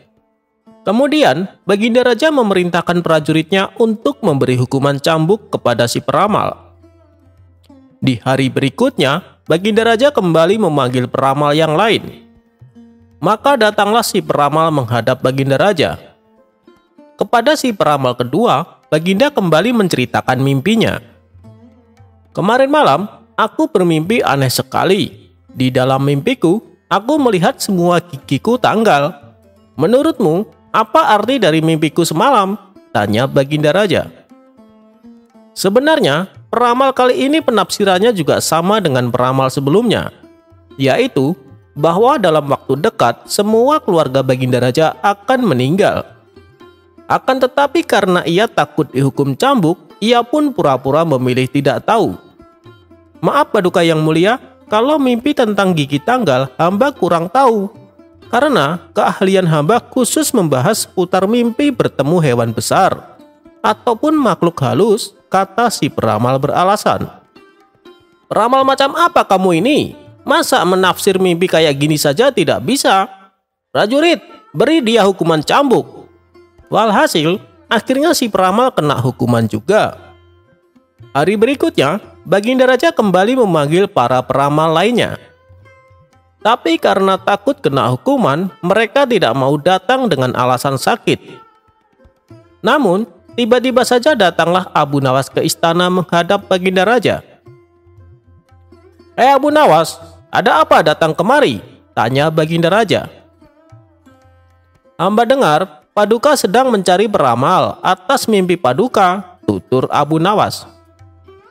Speaker 1: Kemudian, Baginda Raja memerintahkan prajuritnya untuk memberi hukuman cambuk kepada si peramal. Di hari berikutnya, Baginda Raja kembali memanggil peramal yang lain. Maka datanglah si peramal menghadap Baginda Raja. Kepada si peramal kedua, Baginda kembali menceritakan mimpinya. "Kemarin malam, aku bermimpi aneh sekali. Di dalam mimpiku, aku melihat semua gigiku tanggal. Menurutmu, apa arti dari mimpiku semalam?" tanya Baginda Raja. Sebenarnya, peramal kali ini penafsirannya juga sama dengan peramal sebelumnya, yaitu bahwa dalam waktu dekat semua keluarga Baginda Raja akan meninggal. Akan tetapi karena ia takut dihukum cambuk, ia pun pura-pura memilih tidak tahu. "Maaf Paduka yang mulia, kalau mimpi tentang gigi tanggal hamba kurang tahu. Karena keahlian hamba khusus membahas seputar mimpi bertemu hewan besar ataupun makhluk halus," kata si peramal beralasan. "Peramal macam apa kamu ini? Masa menafsir mimpi kayak gini saja tidak bisa? Prajurit, beri dia hukuman cambuk." Walhasil, akhirnya si peramal kena hukuman juga. Hari berikutnya, Baginda Raja kembali memanggil para peramal lainnya. Tapi karena takut kena hukuman, mereka tidak mau datang dengan alasan sakit. Namun, tiba-tiba saja datanglah Abu Nawas ke istana menghadap Baginda Raja. Abu Nawas, ada apa datang kemari?" tanya Baginda Raja. "Hamba dengar Paduka sedang mencari peramal atas mimpi Paduka," tutur Abu Nawas.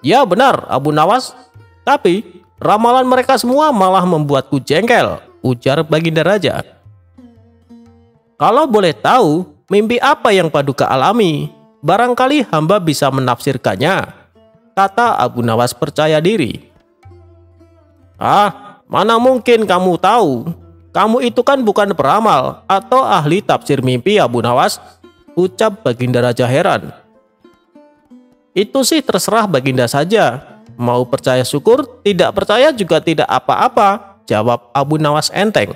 Speaker 1: "Ya benar Abu Nawas, tapi ramalan mereka semua malah membuatku jengkel," ujar Baginda Raja. "Kalau boleh tahu, mimpi apa yang Paduka alami? Barangkali hamba bisa menafsirkannya, kata Abu Nawas percaya diri. Ah, mana mungkin kamu tahu? Kamu itu kan bukan peramal atau ahli tafsir mimpi, Abu Nawas, ucap Baginda Raja heran. Itu sih terserah Baginda saja. Mau percaya syukur, tidak percaya juga tidak apa-apa, jawab Abu Nawas enteng.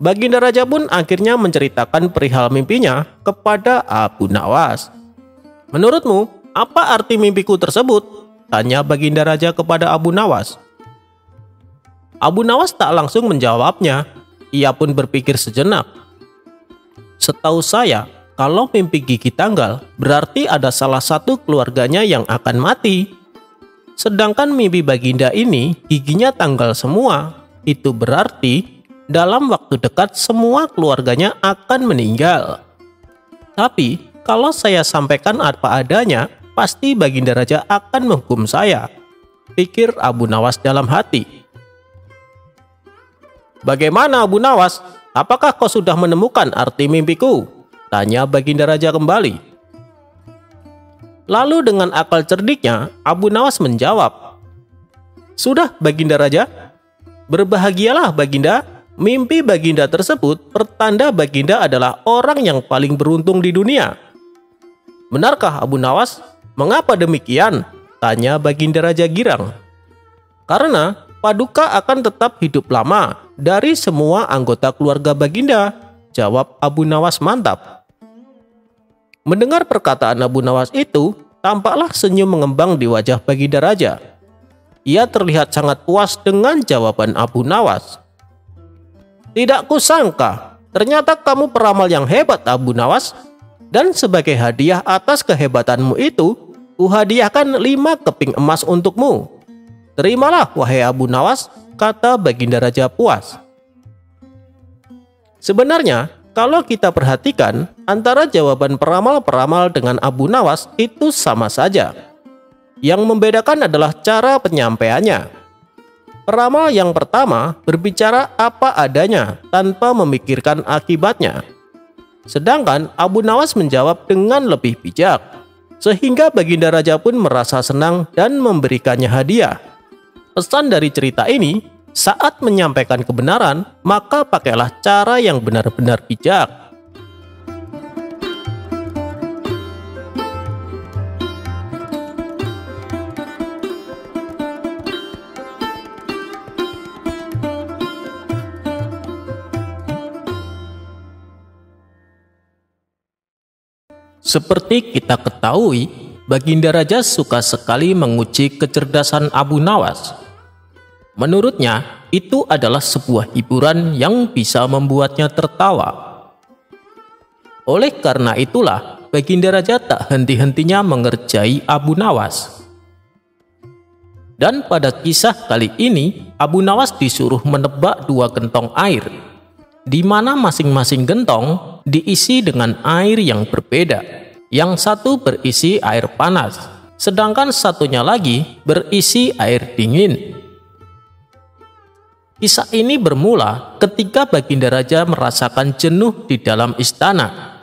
Speaker 1: Baginda Raja pun akhirnya menceritakan perihal mimpinya kepada Abu Nawas. Menurutmu, apa arti mimpiku tersebut? Tanya Baginda Raja kepada Abu Nawas. Abu Nawas tak langsung menjawabnya. Ia pun berpikir sejenak. Setahu saya, kalau mimpi gigi tanggal, berarti ada salah satu keluarganya yang akan mati. Sedangkan mimpi Baginda ini, giginya tanggal semua. Itu berarti dalam waktu dekat semua keluarganya akan meninggal. Tapi, kalau saya sampaikan apa adanya, pasti Baginda Raja akan menghukum saya, pikir Abu Nawas dalam hati. Bagaimana Abu Nawas? Apakah kau sudah menemukan arti mimpiku? Tanya Baginda Raja kembali. Lalu dengan akal cerdiknya, Abu Nawas menjawab. Sudah Baginda Raja, berbahagialah Baginda. Mimpi Baginda tersebut pertanda Baginda adalah orang yang paling beruntung di dunia. Benarkah Abu Nawas? Mengapa demikian? Tanya Baginda Raja girang. Karena Paduka akan tetap hidup lama dari semua anggota keluarga Baginda, jawab Abu Nawas mantap. Mendengar perkataan Abu Nawas itu, tampaklah senyum mengembang di wajah Baginda Raja. Ia terlihat sangat puas dengan jawaban Abu Nawas. Tidak kusangka, ternyata kamu peramal yang hebat, Abu Nawas. Dan sebagai hadiah atas kehebatanmu itu, kuhadiahkan 5 keping emas untukmu. Terimalah wahai Abu Nawas, kata Baginda Raja puas. Sebenarnya, kalau kita perhatikan, antara jawaban peramal-peramal dengan Abu Nawas itu sama saja. Yang membedakan adalah cara penyampaiannya. Peramal yang pertama berbicara apa adanya tanpa memikirkan akibatnya. Sedangkan Abu Nawas menjawab dengan lebih bijak, sehingga Baginda Raja pun merasa senang dan memberikannya hadiah. Pesan dari cerita ini, saat menyampaikan kebenaran, maka pakailah cara yang benar-benar bijak. Seperti kita ketahui, Baginda Raja suka sekali menguji kecerdasan Abu Nawas. Menurutnya, itu adalah sebuah hiburan yang bisa membuatnya tertawa. Oleh karena itulah, Baginda Raja tak henti-hentinya mengerjai Abu Nawas. Dan pada kisah kali ini, Abu Nawas disuruh menebak 2 gentong air, di mana masing-masing gentong diisi dengan air yang berbeda. Yang satu berisi air panas, sedangkan satunya lagi berisi air dingin. Kisah ini bermula ketika Baginda Raja merasakan jenuh di dalam istana.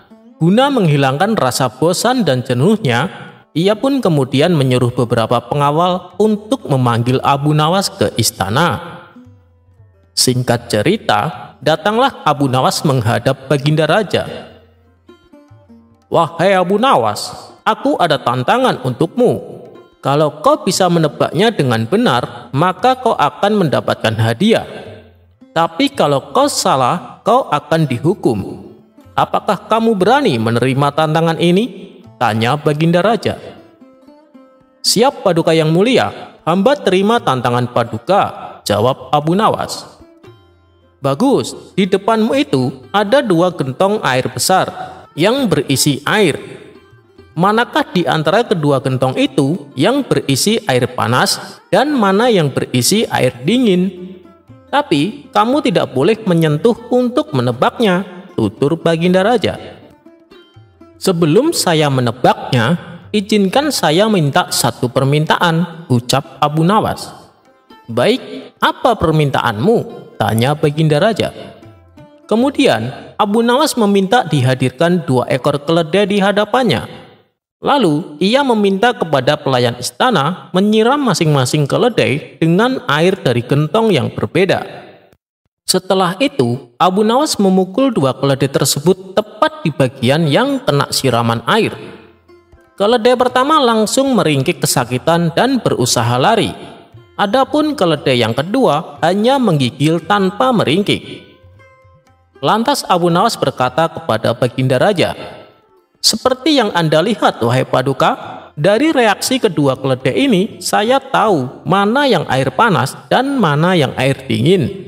Speaker 1: Guna menghilangkan rasa bosan dan jenuhnya, ia pun kemudian menyuruh beberapa pengawal untuk memanggil Abu Nawas ke istana. Singkat cerita, datanglah Abu Nawas menghadap Baginda Raja. Wahai Abu Nawas, aku ada tantangan untukmu. Kalau kau bisa menebaknya dengan benar, maka kau akan mendapatkan hadiah. Tapi kalau kau salah, kau akan dihukum. Apakah kamu berani menerima tantangan ini? Tanya Baginda Raja. Siap Paduka yang mulia, hamba terima tantangan Paduka, jawab Abu Nawas. Bagus, di depanmu itu ada 2 gentong air besar yang berisi air. Manakah di antara kedua gentong itu yang berisi air panas dan mana yang berisi air dingin? Tapi kamu tidak boleh menyentuh untuk menebaknya, tutur Baginda Raja. Sebelum saya menebaknya, izinkan saya minta 1 permintaan, ucap Abu Nawas. Baik, apa permintaanmu? Tanya Baginda Raja. Kemudian Abu Nawas meminta dihadirkan 2 ekor keledai di hadapannya. Lalu ia meminta kepada pelayan istana menyiram masing-masing keledai dengan air dari gentong yang berbeda. Setelah itu, Abu Nawas memukul 2 keledai tersebut tepat di bagian yang kena siraman air. Keledai pertama langsung meringkik kesakitan dan berusaha lari. Adapun keledai yang kedua hanya menggigil tanpa meringkik. Lantas Abu Nawas berkata kepada Baginda Raja, "Seperti yang Anda lihat, wahai Paduka, dari reaksi kedua keledai ini saya tahu mana yang air panas dan mana yang air dingin."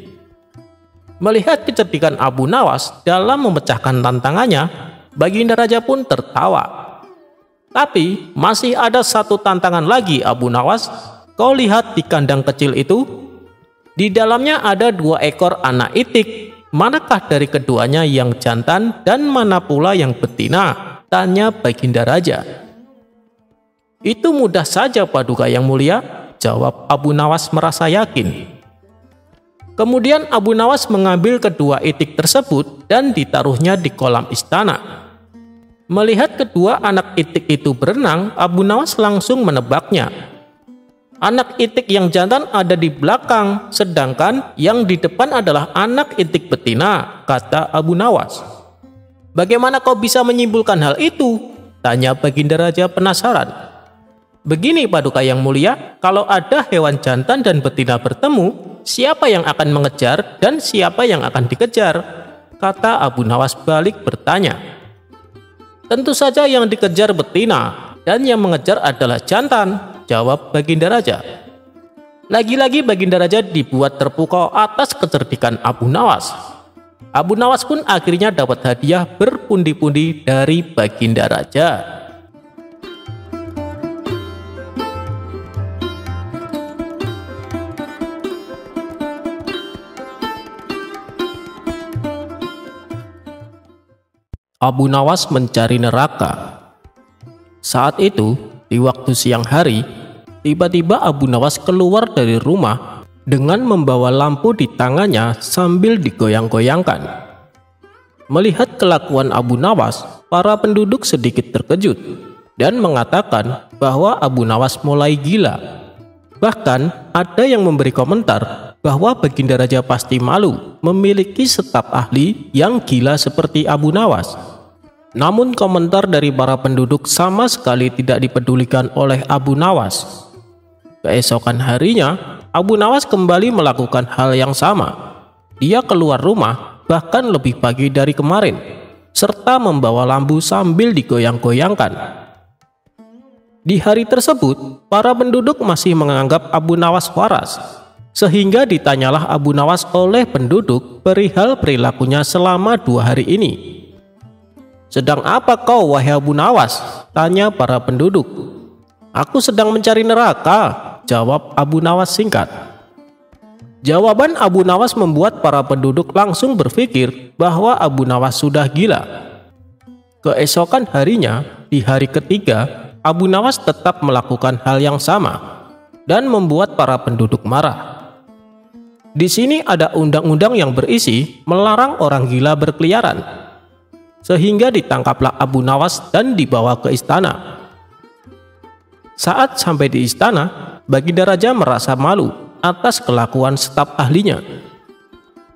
Speaker 1: Melihat kecerdikan Abu Nawas dalam memecahkan tantangannya, Baginda Raja pun tertawa. "Tapi masih ada satu tantangan lagi, Abu Nawas. Kau lihat di kandang kecil itu? Di dalamnya ada 2 ekor anak itik. Manakah dari keduanya yang jantan dan mana pula yang betina?" tanya Baginda Raja. "Itu mudah saja, Paduka yang mulia," jawab Abu Nawas merasa yakin. Kemudian Abu Nawas mengambil kedua itik tersebut dan ditaruhnya di kolam istana. Melihat kedua anak itik itu berenang, Abu Nawas langsung menebaknya. Anak itik yang jantan ada di belakang, sedangkan yang di depan adalah anak itik betina, kata Abu Nawas. "Bagaimana kau bisa menyimpulkan hal itu?" tanya Baginda Raja penasaran. "Begini, Paduka yang mulia, kalau ada hewan jantan dan betina bertemu, siapa yang akan mengejar dan siapa yang akan dikejar?" kata Abu Nawas balik bertanya. "Tentu saja yang dikejar betina dan yang mengejar adalah jantan," jawab Baginda Raja. Lagi-lagi Baginda Raja dibuat terpukau atas kecerdikan Abu Nawas. Abu Nawas pun akhirnya dapat hadiah berpundi-pundi dari Baginda Raja. Abu Nawas mencari neraka. Saat itu, di waktu siang hari, tiba-tiba Abu Nawas keluar dari rumah dengan membawa lampu di tangannya sambil digoyang-goyangkan. Melihat kelakuan Abu Nawas, para penduduk sedikit terkejut dan mengatakan bahwa Abu Nawas mulai gila. Bahkan ada yang memberi komentar bahwa Baginda Raja pasti malu memiliki staf ahli yang gila seperti Abu Nawas. Namun komentar dari para penduduk sama sekali tidak dipedulikan oleh Abu Nawas. Keesokan harinya, Abu Nawas kembali melakukan hal yang sama. Dia keluar rumah bahkan lebih pagi dari kemarin, serta membawa lampu sambil digoyang-goyangkan. Di hari tersebut, para penduduk masih menganggap Abu Nawas waras, sehingga ditanyalah Abu Nawas oleh penduduk perihal perilakunya selama 2 hari ini. "Sedang apa kau, wahai Abu Nawas?" tanya para penduduk. "Aku sedang mencari neraka," jawab Abu Nawas singkat. Jawaban Abu Nawas membuat para penduduk langsung berpikir bahwa Abu Nawas sudah gila. Keesokan harinya, di hari ketiga, Abu Nawas tetap melakukan hal yang sama dan membuat para penduduk marah. Di sini ada undang-undang yang berisi melarang orang gila berkeliaran. Sehingga ditangkaplah Abu Nawas dan dibawa ke istana. Saat sampai di istana, Baginda Raja merasa malu atas kelakuan staf ahlinya.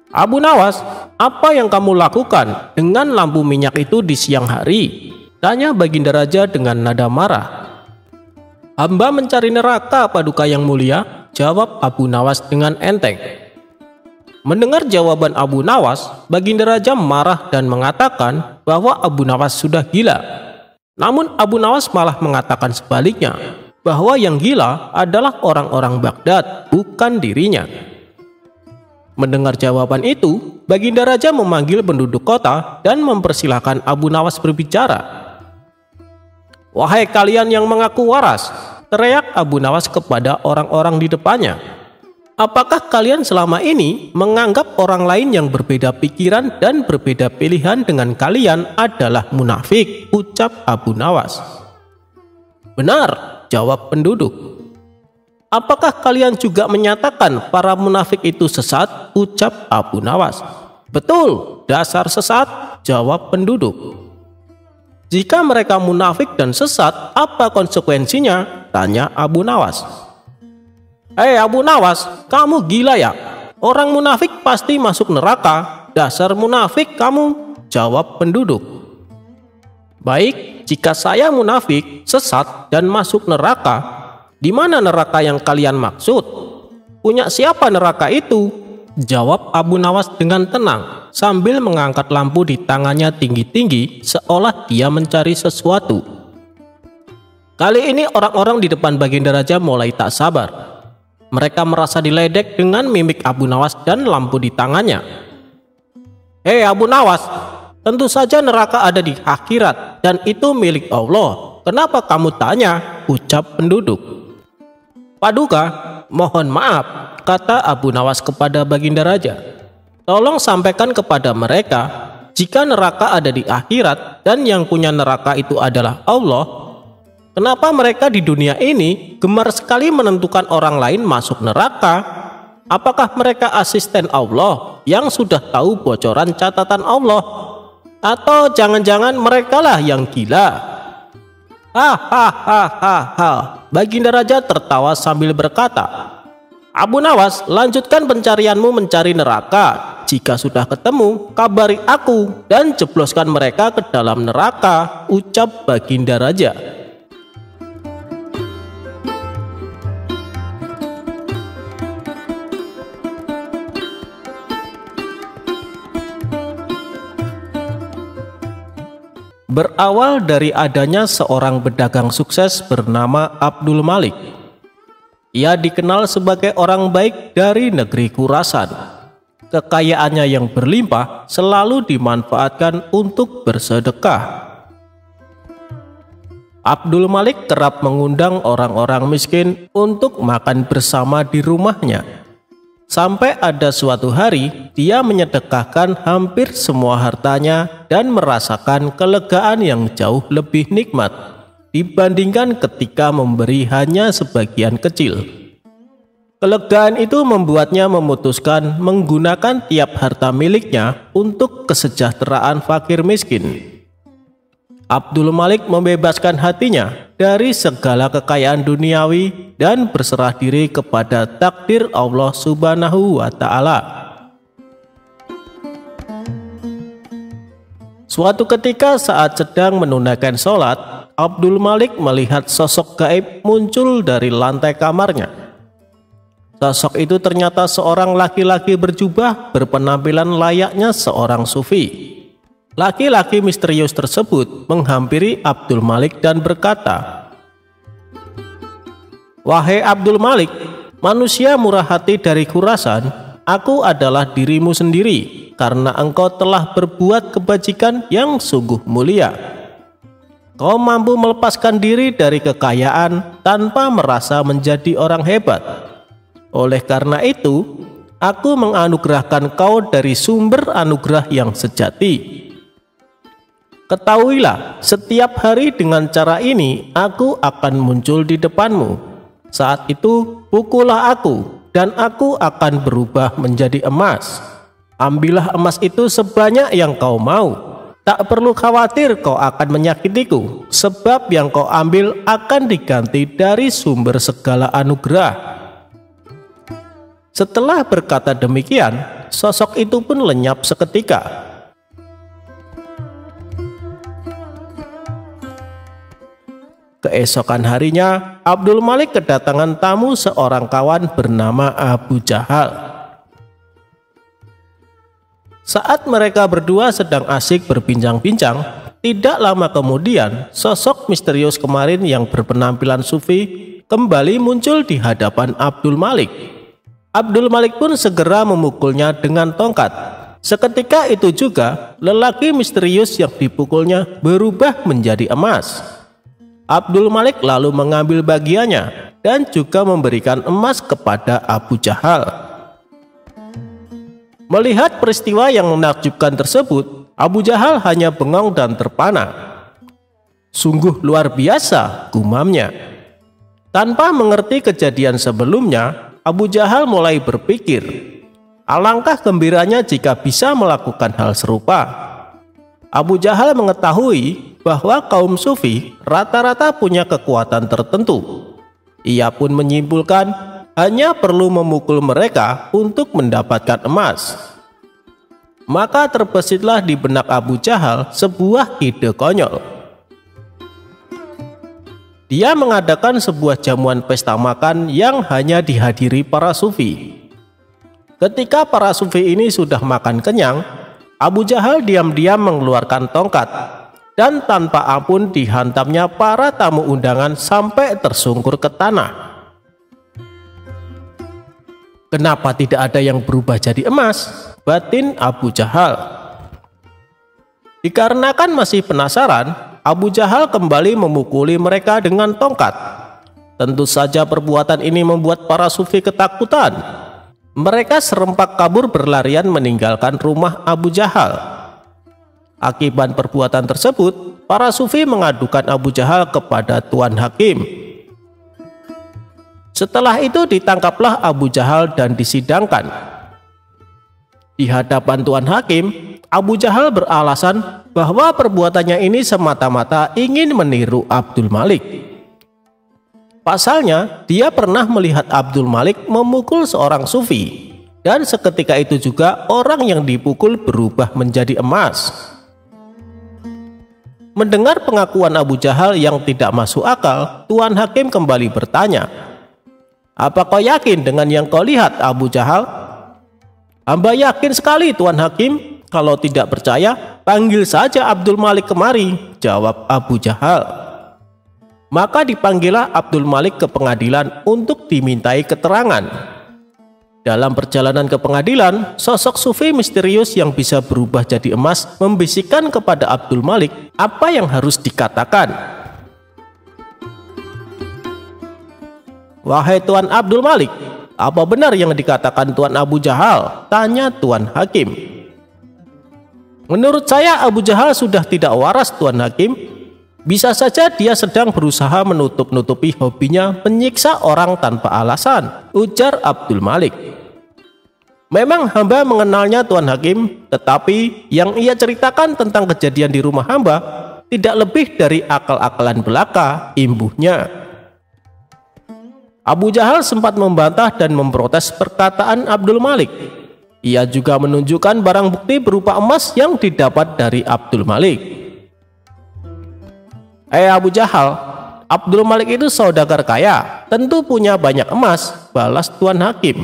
Speaker 1: "Abu Nawas, apa yang kamu lakukan dengan lampu minyak itu di siang hari?" tanya Baginda Raja dengan nada marah. "Hamba mencari neraka, Paduka yang mulia," jawab Abu Nawas dengan enteng. Mendengar jawaban Abu Nawas, Baginda Raja marah dan mengatakan bahwa Abu Nawas sudah gila. Namun Abu Nawas malah mengatakan sebaliknya, bahwa yang gila adalah orang-orang Baghdad, bukan dirinya. Mendengar jawaban itu, Baginda Raja memanggil penduduk kota dan mempersilahkan Abu Nawas berbicara. "Wahai kalian yang mengaku waras," teriak Abu Nawas kepada orang-orang di depannya. "Apakah kalian selama ini menganggap orang lain yang berbeda pikiran dan berbeda pilihan dengan kalian adalah munafik?" ucap Abu Nawas. "Benar," jawab penduduk. "Apakah kalian juga menyatakan para munafik itu sesat?" ucap Abu Nawas. Betul, dasar sesat, jawab penduduk. Jika mereka munafik dan sesat, apa konsekuensinya? Tanya Abu Nawas. Hei Abu Nawas, kamu gila ya? Orang munafik pasti masuk neraka. Dasar munafik kamu, jawab penduduk. Baik, jika saya munafik, sesat, dan masuk neraka, di mana neraka yang kalian maksud? Punya siapa neraka itu? Jawab Abu Nawas dengan tenang sambil mengangkat lampu di tangannya tinggi-tinggi seolah dia mencari sesuatu. Kali ini orang-orang di depan Baginda Raja mulai tak sabar. Mereka merasa diledek dengan mimik Abu Nawas dan lampu di tangannya. Hei Abu Nawas, tentu saja neraka ada di akhirat dan itu milik Allah. Kenapa kamu tanya? Ucap penduduk. Paduka, mohon maaf, kata Abu Nawas kepada Baginda Raja. Tolong sampaikan kepada mereka, jika neraka ada di akhirat dan yang punya neraka itu adalah Allah, kenapa mereka di dunia ini gemar sekali menentukan orang lain masuk neraka? Apakah mereka asisten Allah yang sudah tahu bocoran catatan Allah? Atau jangan-jangan merekalah yang gila? Hahaha, Baginda Raja tertawa sambil berkata, Abu Nawas, lanjutkan pencarianmu mencari neraka. Jika sudah ketemu, kabari aku dan jebloskan mereka ke dalam neraka, ucap Baginda Raja. Berawal dari adanya seorang pedagang sukses bernama Abdul Malik. Ia dikenal sebagai orang baik dari negeri Khurasan. Kekayaannya yang berlimpah selalu dimanfaatkan untuk bersedekah. Abdul Malik kerap mengundang orang-orang miskin untuk makan bersama di rumahnya. Sampai ada suatu hari, dia menyedekahkan hampir semua hartanya dan merasakan kelegaan yang jauh lebih nikmat dibandingkan ketika memberi hanya sebagian kecil. Kelegaan itu membuatnya memutuskan menggunakan tiap harta miliknya untuk kesejahteraan fakir miskin. Abdul Malik membebaskan hatinya dari segala kekayaan duniawi dan berserah diri kepada takdir Allah Subhanahu wa Ta'ala. Suatu ketika saat sedang menunaikan sholat, Abdul Malik melihat sosok gaib muncul dari lantai kamarnya. Sosok itu ternyata seorang laki-laki berjubah berpenampilan layaknya seorang sufi. Laki-laki misterius tersebut menghampiri Abdul Malik dan berkata, Wahai Abdul Malik, manusia murah hati dari Khurasan, aku adalah dirimu sendiri karena engkau telah berbuat kebajikan yang sungguh mulia. Kau mampu melepaskan diri dari kekayaan tanpa merasa menjadi orang hebat. Oleh karena itu, aku menganugerahkan kau dari sumber anugerah yang sejati. Ketahuilah, setiap hari dengan cara ini aku akan muncul di depanmu. Saat itu pukullah aku dan aku akan berubah menjadi emas. Ambillah emas itu sebanyak yang kau mau. Tak perlu khawatir kau akan menyakitiku, sebab yang kau ambil akan diganti dari sumber segala anugerah. Setelah berkata demikian, sosok itu pun lenyap seketika. Keesokan harinya, Abdul Malik kedatangan tamu seorang kawan bernama Abu Jahal. Saat mereka berdua sedang asik berbincang-bincang, tidak lama kemudian sosok misterius kemarin yang berpenampilan sufi kembali muncul di hadapan Abdul Malik. Abdul Malik pun segera memukulnya dengan tongkat. Seketika itu juga lelaki misterius yang dipukulnya berubah menjadi emas. Abdul Malik lalu mengambil bagiannya dan juga memberikan emas kepada Abu Jahal. Melihat peristiwa yang menakjubkan tersebut, Abu Jahal hanya bengong dan terpana. Sungguh luar biasa, gumamnya. Tanpa mengerti kejadian sebelumnya, Abu Jahal mulai berpikir, Alangkah gembiranya jika bisa melakukan hal serupa. Abu Jahal mengetahui bahwa kaum sufi rata-rata punya kekuatan tertentu. Ia pun menyimpulkan hanya perlu memukul mereka untuk mendapatkan emas. Maka terbesitlah di benak Abu Jahal sebuah ide konyol. Dia mengadakan sebuah jamuan pesta makan yang hanya dihadiri para sufi. Ketika para sufi ini sudah makan kenyang, Abu Jahal diam-diam mengeluarkan tongkat dan tanpa ampun dihantamnya para tamu undangan sampai tersungkur ke tanah. Kenapa tidak ada yang berubah jadi emas? Batin Abu Jahal. Dikarenakan masih penasaran, Abu Jahal kembali memukuli mereka dengan tongkat. Tentu saja perbuatan ini membuat para sufi ketakutan. Mereka serempak kabur berlarian meninggalkan rumah Abu Jahal. Akibat perbuatan tersebut, para sufi mengadukan Abu Jahal kepada Tuan Hakim. Setelah itu ditangkaplah Abu Jahal dan disidangkan. Di hadapan Tuan Hakim, Abu Jahal beralasan bahwa perbuatannya ini semata-mata ingin meniru Abdul Malik. Pasalnya, dia pernah melihat Abdul Malik memukul seorang sufi, dan seketika itu juga orang yang dipukul berubah menjadi emas. Mendengar pengakuan Abu Jahal yang tidak masuk akal, Tuan Hakim kembali bertanya, "Apa kau yakin dengan yang kau lihat, Abu Jahal?" "Hamba yakin sekali, Tuan Hakim. Kalau tidak percaya, panggil saja Abdul Malik kemari," jawab Abu Jahal. Maka dipanggillah Abdul Malik ke pengadilan untuk dimintai keterangan. Dalam perjalanan ke pengadilan, sosok sufi misterius yang bisa berubah jadi emas membisikkan kepada Abdul Malik apa yang harus dikatakan. "Wahai Tuan Abdul Malik, apa benar yang dikatakan Tuan Abu Jahal?" tanya Tuan Hakim. "Menurut saya Abu Jahal sudah tidak waras, Tuan Hakim. Bisa saja dia sedang berusaha menutup-nutupi hobinya menyiksa orang tanpa alasan," ujar Abdul Malik. "Memang hamba mengenalnya, Tuan Hakim, tetapi yang ia ceritakan tentang kejadian di rumah hamba tidak lebih dari akal-akalan belaka," imbuhnya. Abu Jahal sempat membantah dan memprotes perkataan Abdul Malik. Ia juga menunjukkan barang bukti berupa emas yang didapat dari Abdul Malik. Abu Jahal, Abdul Malik itu saudagar kaya, tentu punya banyak emas," balas Tuan Hakim.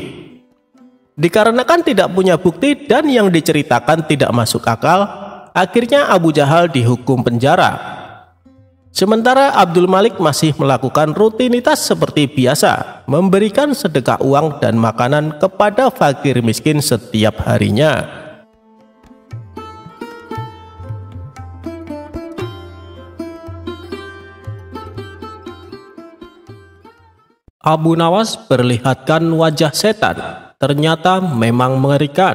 Speaker 1: Dikarenakan tidak punya bukti dan yang diceritakan tidak masuk akal, akhirnya Abu Jahal dihukum penjara. Sementara Abdul Malik masih melakukan rutinitas seperti biasa, memberikan sedekah uang dan makanan kepada fakir miskin setiap harinya. Abu Nawas perlihatkan wajah setan, ternyata memang mengerikan.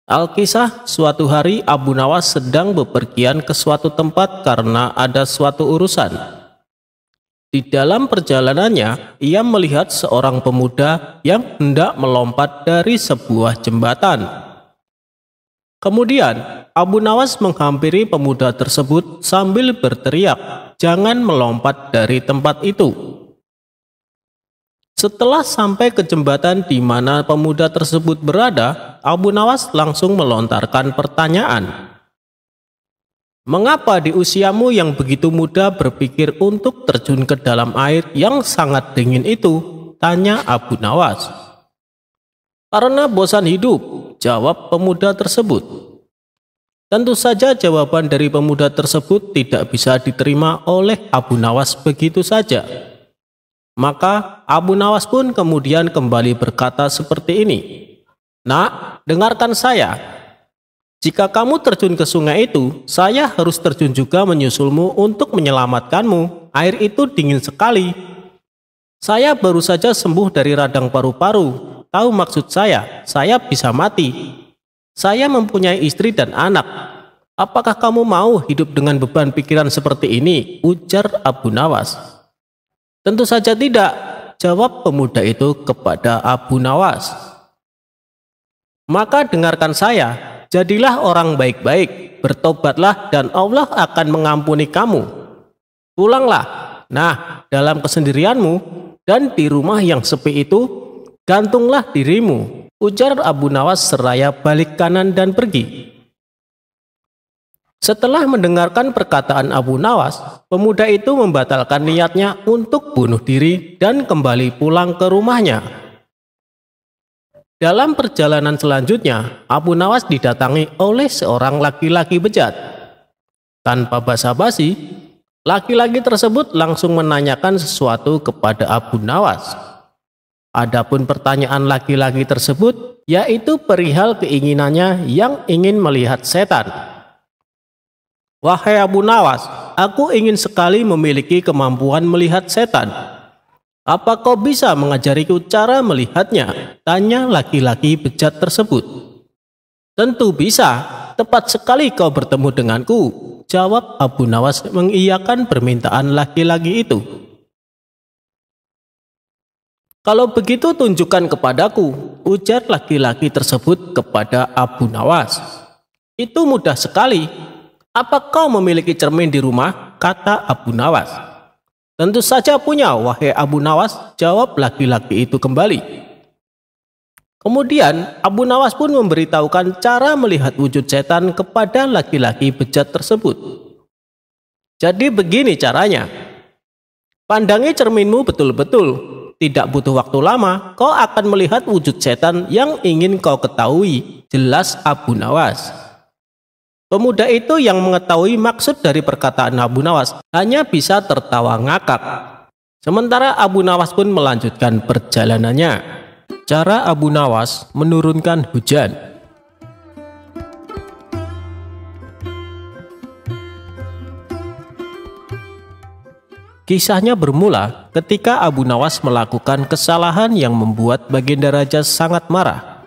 Speaker 1: Alkisah, suatu hari Abu Nawas sedang bepergian ke suatu tempat karena ada suatu urusan. Di dalam perjalanannya, ia melihat seorang pemuda yang hendak melompat dari sebuah jembatan. Kemudian, Abu Nawas menghampiri pemuda tersebut sambil berteriak, "Jangan melompat dari tempat itu." Setelah sampai ke jembatan di mana pemuda tersebut berada, Abu Nawas langsung melontarkan pertanyaan. "Mengapa di usiamu yang begitu muda berpikir untuk terjun ke dalam air yang sangat dingin itu?" tanya Abu Nawas. "Karena bosan hidup," jawab pemuda tersebut. Tentu saja jawaban dari pemuda tersebut tidak bisa diterima oleh Abu Nawas begitu saja. Maka Abu Nawas pun kemudian kembali berkata seperti ini, "Nak, dengarkan saya. Jika kamu terjun ke sungai itu, saya harus terjun juga menyusulmu untuk menyelamatkanmu. Air itu dingin sekali. Saya baru saja sembuh dari radang paru-paru. Tahu maksud saya bisa mati. Saya mempunyai istri dan anak. Apakah kamu mau hidup dengan beban pikiran seperti ini?" ujar Abu Nawas. "Tentu saja tidak," jawab pemuda itu kepada Abu Nawas. Maka dengarkan saya, jadilah orang baik-baik, bertobatlah dan Allah akan mengampuni kamu. Pulanglah, nah dalam kesendirianmu dan di rumah yang sepi itu, gantunglah dirimu, ujar Abu Nawas seraya balik kanan dan pergi. Setelah mendengarkan perkataan Abu Nawas, pemuda itu membatalkan niatnya untuk bunuh diri dan kembali pulang ke rumahnya. Dalam perjalanan selanjutnya, Abu Nawas didatangi oleh seorang laki-laki bejat. Tanpa basa-basi, laki-laki tersebut langsung menanyakan sesuatu kepada Abu Nawas. Adapun pertanyaan laki-laki tersebut yaitu perihal keinginannya yang ingin melihat setan. Wahai Abu Nawas, aku ingin sekali memiliki kemampuan melihat setan. Apa kau bisa mengajariku cara melihatnya? Tanya laki-laki bejat tersebut. Tentu bisa, tepat sekali kau bertemu denganku, jawab Abu Nawas mengiyakan permintaan laki-laki itu. Kalau begitu tunjukkan kepadaku, ujar laki-laki tersebut kepada Abu Nawas. Itu mudah sekali. Apa kau memiliki cermin di rumah? Kata Abu Nawas. Tentu saja punya, wahai Abu Nawas, jawab laki-laki itu kembali. Kemudian Abu Nawas pun memberitahukan cara melihat wujud setan kepada laki-laki bejat tersebut. Jadi begini caranya. Pandangi cerminmu betul-betul. Tidak butuh waktu lama, kau akan melihat wujud setan yang ingin kau ketahui, jelas Abu Nawas. Pemuda itu yang mengetahui maksud dari perkataan Abu Nawas hanya bisa tertawa ngakak. Sementara Abu Nawas pun melanjutkan perjalanannya. Cara Abu Nawas menurunkan hujan. Kisahnya bermula ketika Abu Nawas melakukan kesalahan yang membuat Baginda Raja sangat marah.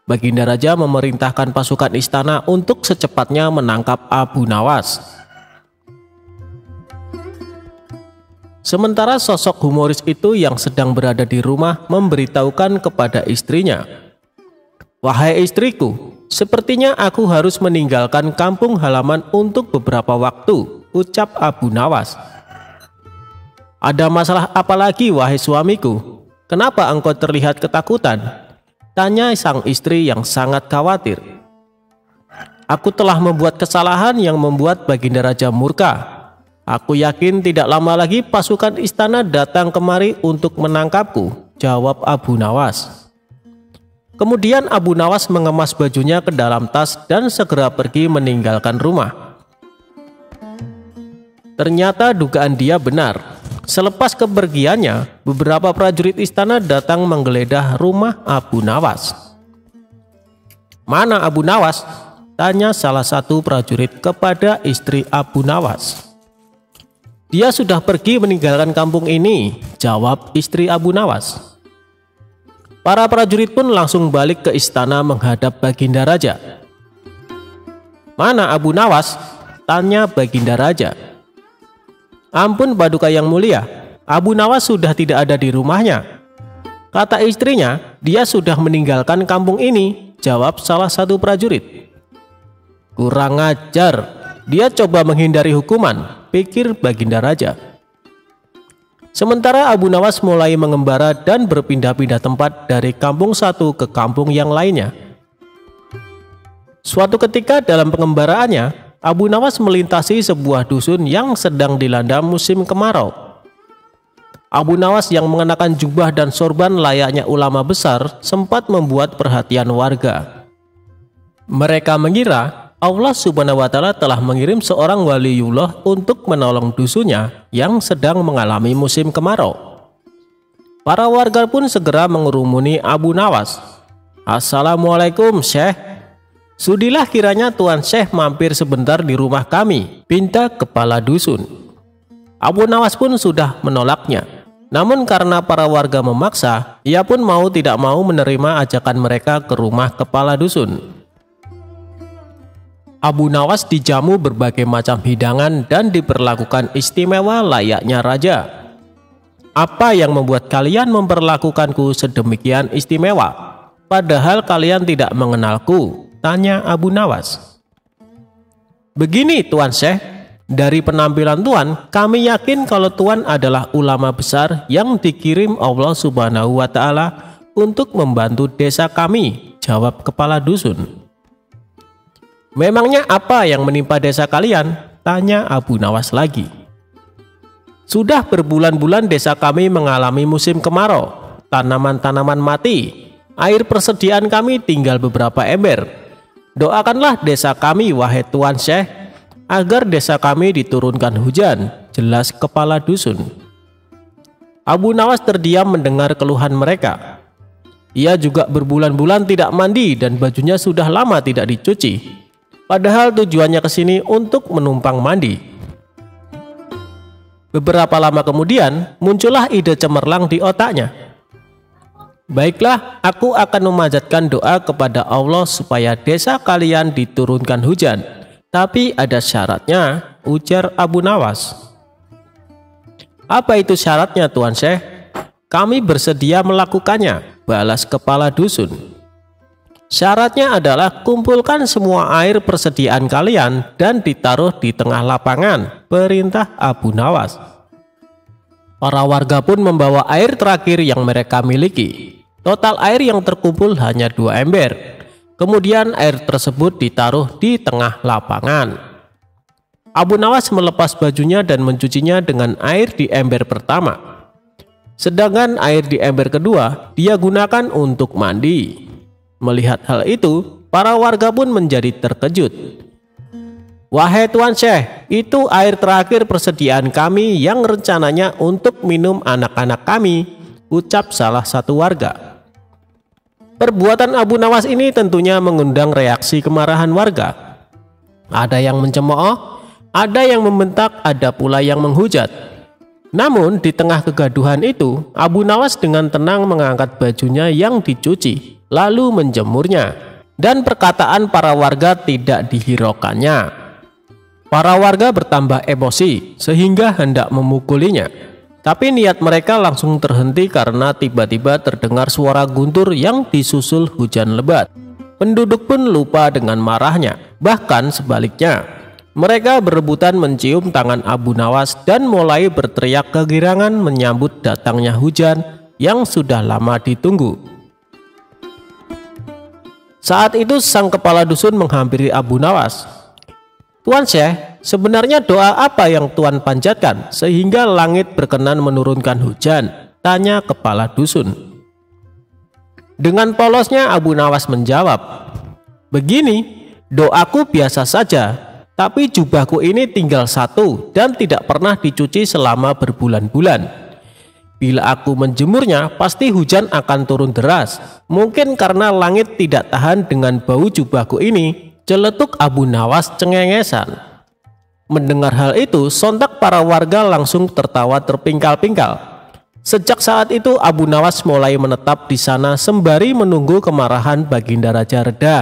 Speaker 1: Baginda Raja memerintahkan pasukan istana untuk secepatnya menangkap Abu Nawas. Sementara sosok humoris itu yang sedang berada di rumah memberitahukan kepada istrinya, "Wahai istriku, sepertinya aku harus meninggalkan kampung halaman untuk beberapa waktu," ucap Abu Nawas. "Ada masalah apa lagi, wahai suamiku? Kenapa engkau terlihat ketakutan?" Tanya sang istri yang sangat khawatir. "Aku telah membuat kesalahan yang membuat Baginda Raja murka. Aku yakin tidak lama lagi pasukan istana datang kemari untuk menangkapku," jawab Abu Nawas. Kemudian Abu Nawas mengemas bajunya ke dalam tas dan segera pergi meninggalkan rumah. Ternyata dugaan dia benar. Selepas kepergiannya, beberapa prajurit istana datang menggeledah rumah Abu Nawas. "Mana Abu Nawas?" tanya salah satu prajurit kepada istri Abu Nawas. "Dia sudah pergi meninggalkan kampung ini," jawab istri Abu Nawas. Para prajurit pun langsung balik ke istana menghadap Baginda Raja. "Mana Abu Nawas?" tanya Baginda Raja. "Ampun Paduka yang mulia, Abu Nawas sudah tidak ada di rumahnya," kata istrinya. "Dia sudah meninggalkan kampung ini," jawab salah satu prajurit. "Kurang ajar, dia coba menghindari hukuman," pikir Baginda Raja. Sementara Abu Nawas mulai mengembara dan berpindah-pindah tempat dari kampung satu ke kampung yang lainnya. Suatu ketika dalam pengembaraannya, Abu Nawas melintasi sebuah dusun yang sedang dilanda musim kemarau. Abu Nawas yang mengenakan jubah dan sorban layaknya ulama besar sempat membuat perhatian warga. Mereka mengira Allah Subhanahu wa Ta'ala telah mengirim seorang waliullah untuk menolong dusunnya yang sedang mengalami musim kemarau. Para warga pun segera mengerumuni Abu Nawas. "Assalamualaikum Syekh. Sudilah kiranya Tuan Syekh mampir sebentar di rumah kami," pinta kepala dusun. Abu Nawas pun sudah menolaknya. Namun karena para warga memaksa, ia pun mau tidak mau menerima ajakan mereka ke rumah kepala dusun. Abu Nawas dijamu berbagai macam hidangan dan diperlakukan istimewa layaknya raja. "Apa yang membuat kalian memperlakukanku sedemikian istimewa?" padahal kalian tidak mengenalku?" tanya Abu Nawas. "Begini Tuan Syekh, dari penampilan Tuan, kami yakin kalau Tuan adalah ulama besar yang dikirim Allah Subhanahu wa Ta'ala untuk membantu desa kami," jawab kepala dusun. "Memangnya apa yang menimpa desa kalian?" tanya Abu Nawas lagi. "Sudah berbulan-bulan desa kami mengalami musim kemarau, tanaman-tanaman mati, air persediaan kami tinggal beberapa ember. Doakanlah desa kami wahai Tuan Syekh, agar desa kami diturunkan hujan," jelas kepala dusun. Abu Nawas terdiam mendengar keluhan mereka. Ia juga berbulan-bulan tidak mandi dan bajunya sudah lama tidak dicuci. Padahal tujuannya ke sini untuk menumpang mandi. Beberapa lama kemudian muncullah ide cemerlang di otaknya. "Baiklah, aku akan memanjatkan doa kepada Allah supaya desa kalian diturunkan hujan. Tapi ada syaratnya," ujar Abu Nawas. "Apa itu syaratnya Tuan Syekh?" "Kami bersedia melakukannya," balas kepala dusun. "Syaratnya adalah kumpulkan semua air persediaan kalian dan ditaruh di tengah lapangan," perintah Abu Nawas. Para warga pun membawa air terakhir yang mereka miliki. Total air yang terkumpul hanya 2 ember. Kemudian air tersebut ditaruh di tengah lapangan. Abu Nawas melepas bajunya dan mencucinya dengan air di ember pertama. Sedangkan air di ember kedua dia gunakan untuk mandi. Melihat hal itu, para warga pun menjadi terkejut. "Wahai Tuan Syekh, itu air terakhir persediaan kami yang rencananya untuk minum anak-anak kami," ucap salah satu warga. Perbuatan Abu Nawas ini tentunya mengundang reaksi kemarahan warga. Ada yang mencemooh, ada yang membentak, ada pula yang menghujat. Namun di tengah kegaduhan itu, Abu Nawas dengan tenang mengangkat bajunya yang dicuci, lalu menjemurnya, dan perkataan para warga tidak dihiraukannya. Para warga bertambah emosi sehingga hendak memukulinya. Tapi niat mereka langsung terhenti karena tiba-tiba terdengar suara guntur yang disusul hujan lebat. Penduduk pun lupa dengan marahnya, bahkan sebaliknya. Mereka berebutan mencium tangan Abu Nawas dan mulai berteriak kegirangan menyambut datangnya hujan yang sudah lama ditunggu. Saat itu sang kepala dusun menghampiri Abu Nawas. "Tuan Syekh, sebenarnya doa apa yang Tuan panjatkan sehingga langit berkenan menurunkan hujan?" tanya kepala dusun. Dengan polosnya Abu Nawas menjawab, "Begini, doaku biasa saja, tapi jubahku ini tinggal satu dan tidak pernah dicuci selama berbulan-bulan. Bila aku menjemurnya, pasti hujan akan turun deras. Mungkin karena langit tidak tahan dengan bau jubahku ini," celetuk Abu Nawas cengengesan. Mendengar hal itu, sontak para warga langsung tertawa terpingkal-pingkal. Sejak saat itu Abu Nawas mulai menetap di sana sembari menunggu kemarahan Baginda Raja reda.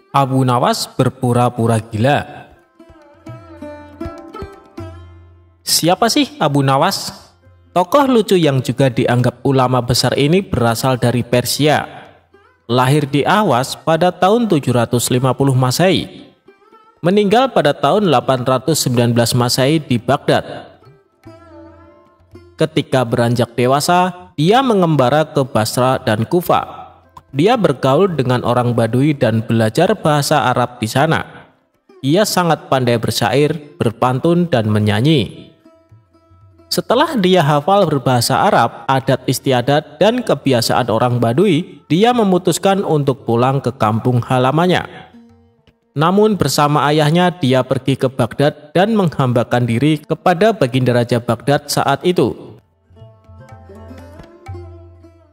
Speaker 1: Abu Nawas berpura-pura gila. Siapa sih Abu Nawas? Tokoh lucu yang juga dianggap ulama besar ini berasal dari Persia. Lahir di Ahwas pada tahun 750 Masehi. Meninggal pada tahun 819 Masehi di Baghdad. Ketika beranjak dewasa, dia mengembara ke Basra dan Kufa. Dia bergaul dengan orang Badui dan belajar bahasa Arab di sana. Ia sangat pandai bersyair, berpantun, dan menyanyi. Setelah dia hafal berbahasa Arab, adat istiadat, dan kebiasaan orang Badui, dia memutuskan untuk pulang ke kampung halamannya. Namun bersama ayahnya dia pergi ke Baghdad dan menghambakan diri kepada Baginda Raja Baghdad saat itu.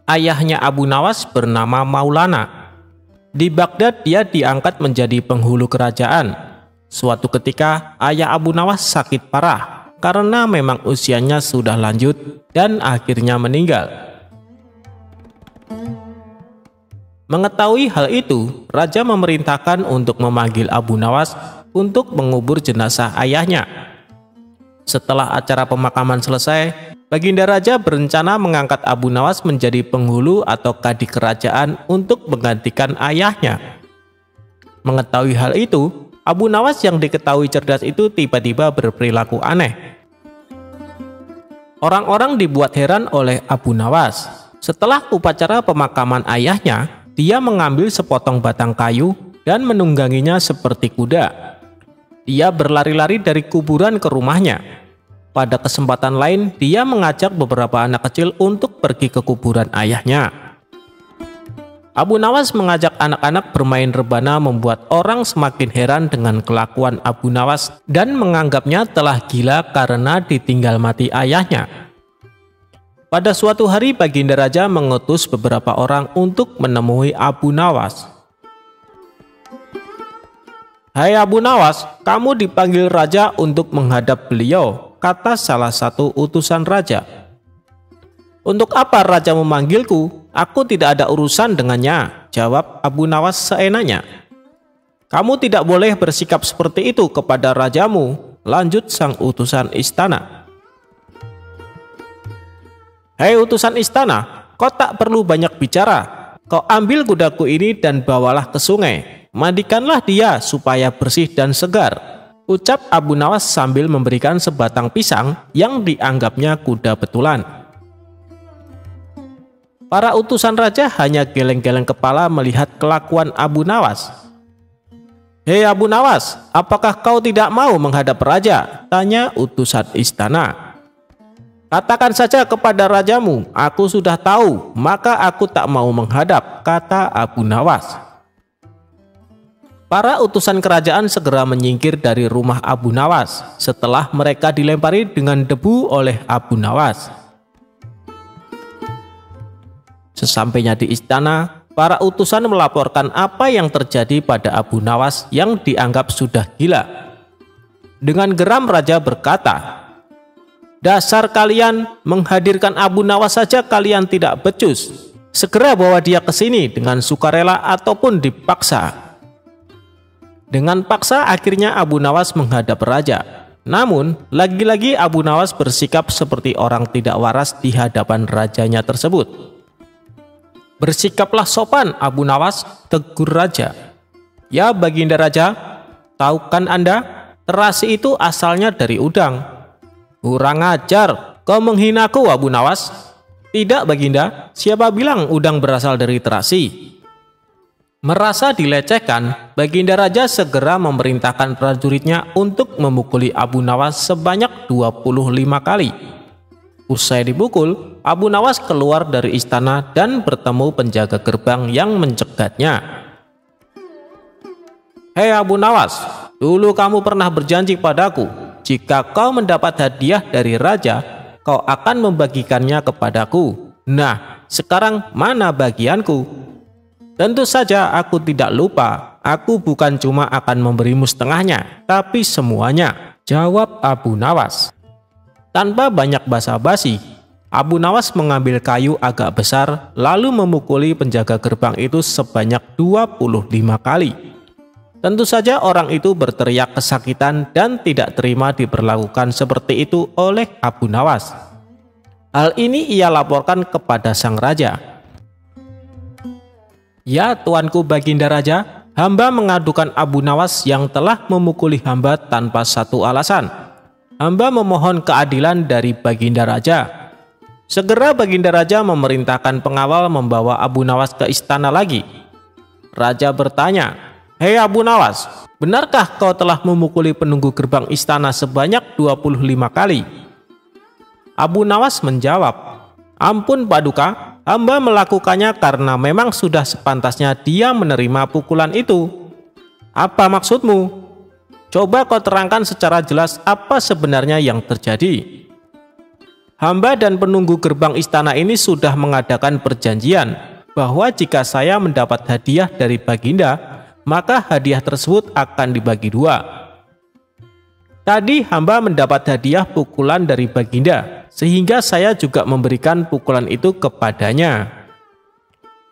Speaker 1: Ayahnya Abu Nawas bernama Maulana. Di Baghdad dia diangkat menjadi penghulu kerajaan. Suatu ketika ayah Abu Nawas sakit parah karena memang usianya sudah lanjut dan akhirnya meninggal. Mengetahui hal itu, raja memerintahkan untuk memanggil Abu Nawas untuk mengubur jenazah ayahnya. Setelah acara pemakaman selesai, Baginda Raja berencana mengangkat Abu Nawas menjadi penghulu atau kadi kerajaan untuk menggantikan ayahnya. Mengetahui hal itu, Abu Nawas yang diketahui cerdas itu tiba-tiba berperilaku aneh. Orang-orang dibuat heran oleh Abu Nawas. Setelah upacara pemakaman ayahnya, dia mengambil sepotong batang kayu dan menungganginya seperti kuda. Dia berlari-lari dari kuburan ke rumahnya. Pada kesempatan lain, dia mengajak beberapa anak kecil untuk pergi ke kuburan ayahnya. Abu Nawas mengajak anak-anak bermain rebana membuat orang semakin heran dengan kelakuan Abu Nawas dan menganggapnya telah gila karena ditinggal mati ayahnya. Pada suatu hari, Baginda Raja mengutus beberapa orang untuk menemui Abu Nawas. "Hai Abu Nawas, kamu dipanggil Raja untuk menghadap beliau," kata salah satu utusan Raja. "Untuk apa Raja memanggilku? Aku tidak ada urusan dengannya," jawab Abu Nawas seenaknya. "Kamu tidak boleh bersikap seperti itu kepada rajamu," lanjut sang utusan istana. "Hei utusan istana, kau tak perlu banyak bicara. Kau ambil kudaku ini dan bawalah ke sungai. Mandikanlah dia supaya bersih dan segar," ucap Abu Nawas sambil memberikan sebatang pisang yang dianggapnya kuda betulan. Para utusan raja hanya geleng-geleng kepala melihat kelakuan Abu Nawas. "Hei Abu Nawas, apakah kau tidak mau menghadap raja?" tanya utusan istana. "Katakan saja kepada rajamu, aku sudah tahu, maka aku tak mau menghadap," kata Abu Nawas. Para utusan kerajaan segera menyingkir dari rumah Abu Nawas setelah mereka dilempari dengan debu oleh Abu Nawas. Sesampainya di istana, para utusan melaporkan apa yang terjadi pada Abu Nawas yang dianggap sudah gila. Dengan geram Raja berkata, "Dasar kalian, menghadirkan Abu Nawas saja kalian tidak becus. Segera bawa dia ke sini dengan sukarela ataupun dipaksa." Dengan paksa akhirnya Abu Nawas menghadap raja. Namun, lagi-lagi Abu Nawas bersikap seperti orang tidak waras di hadapan rajanya tersebut. "Bersikaplah sopan Abu Nawas," tegur raja. "Ya Baginda Raja, tahu kan Anda, terasi itu asalnya dari udang." "Kurang ajar, kau menghinaku Abu Nawas." "Tidak Baginda, siapa bilang udang berasal dari terasi?" Merasa dilecehkan, Baginda Raja segera memerintahkan prajuritnya untuk memukuli Abu Nawas sebanyak 25 kali. Usai dipukul, Abu Nawas keluar dari istana dan bertemu penjaga gerbang yang mencegatnya. "Hei Abu Nawas, dulu kamu pernah berjanji padaku, jika kau mendapat hadiah dari raja, kau akan membagikannya kepadaku. Nah, sekarang mana bagianku?" "Tentu saja aku tidak lupa, aku bukan cuma akan memberimu setengahnya, tapi semuanya," jawab Abu Nawas. Tanpa banyak basa-basi, Abu Nawas mengambil kayu agak besar lalu memukuli penjaga gerbang itu sebanyak 25 kali. Tentu saja orang itu berteriak kesakitan dan tidak terima diperlakukan seperti itu oleh Abu Nawas. Hal ini ia laporkan kepada sang raja. "Ya tuanku Baginda Raja, hamba mengadukan Abu Nawas yang telah memukuli hamba tanpa satu alasan. Hamba memohon keadilan dari Baginda Raja." Segera Baginda Raja memerintahkan pengawal membawa Abu Nawas ke istana lagi. Raja bertanya, "Hei Abu Nawas, benarkah kau telah memukuli penunggu gerbang istana sebanyak 25 kali?" Abu Nawas menjawab, "Ampun Paduka, hamba melakukannya karena memang sudah sepantasnya dia menerima pukulan itu." "Apa maksudmu? Coba kau terangkan secara jelas apa sebenarnya yang terjadi." "Hamba dan penunggu gerbang istana ini sudah mengadakan perjanjian bahwa jika saya mendapat hadiah dari Baginda, maka hadiah tersebut akan dibagi dua. Tadi hamba mendapat hadiah pukulan dari Baginda, sehingga saya juga memberikan pukulan itu kepadanya."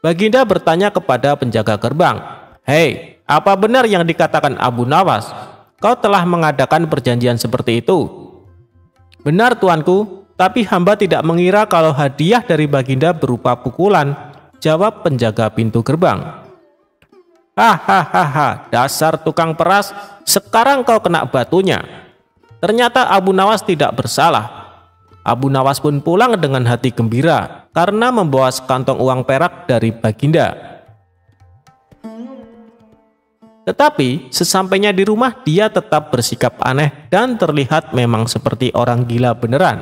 Speaker 1: Baginda bertanya kepada penjaga gerbang, "Hei, apa benar yang dikatakan Abu Nawas? kau telah mengadakan perjanjian seperti itu?" "Benar tuanku, tapi hamba tidak mengira kalau hadiah dari Baginda berupa pukulan," jawab penjaga pintu gerbang. "Hahaha, dasar tukang peras, sekarang kau kena batunya." Ternyata Abu Nawas tidak bersalah. Abu Nawas pun pulang dengan hati gembira karena membawa sekantong uang perak dari Baginda. Tetapi sesampainya di rumah dia tetap bersikap aneh dan terlihat memang seperti orang gila beneran.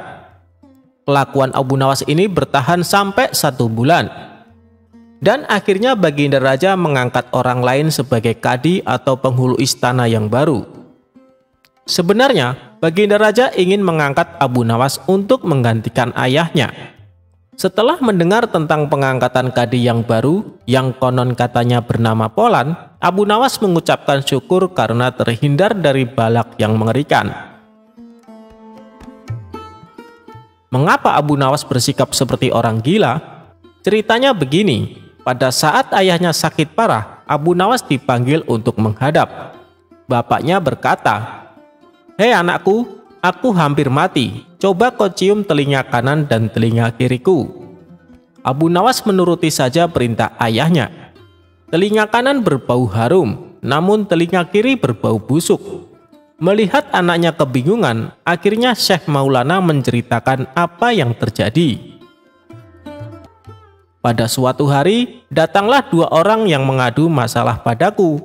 Speaker 1: Kelakuan Abu Nawas ini bertahan sampai 1 bulan. Dan akhirnya Baginda Raja mengangkat orang lain sebagai kadi atau penghulu istana yang baru. Sebenarnya Baginda Raja ingin mengangkat Abu Nawas untuk menggantikan ayahnya. Setelah mendengar tentang pengangkatan kadi yang baru yang konon katanya bernama Polan, Abu Nawas mengucapkan syukur karena terhindar dari balak yang mengerikan. Mengapa Abu Nawas bersikap seperti orang gila? Ceritanya begini, pada saat ayahnya sakit parah, Abu Nawas dipanggil untuk menghadap. Bapaknya berkata, "Hei anakku, aku hampir mati. Coba kau cium telinga kanan dan telinga kiriku." Abu Nawas menuruti saja perintah ayahnya. Telinga kanan berbau harum, namun telinga kiri berbau busuk. Melihat anaknya kebingungan, akhirnya Syekh Maulana menceritakan apa yang terjadi. Pada suatu hari, datanglah 2 orang yang mengadu masalah padaku.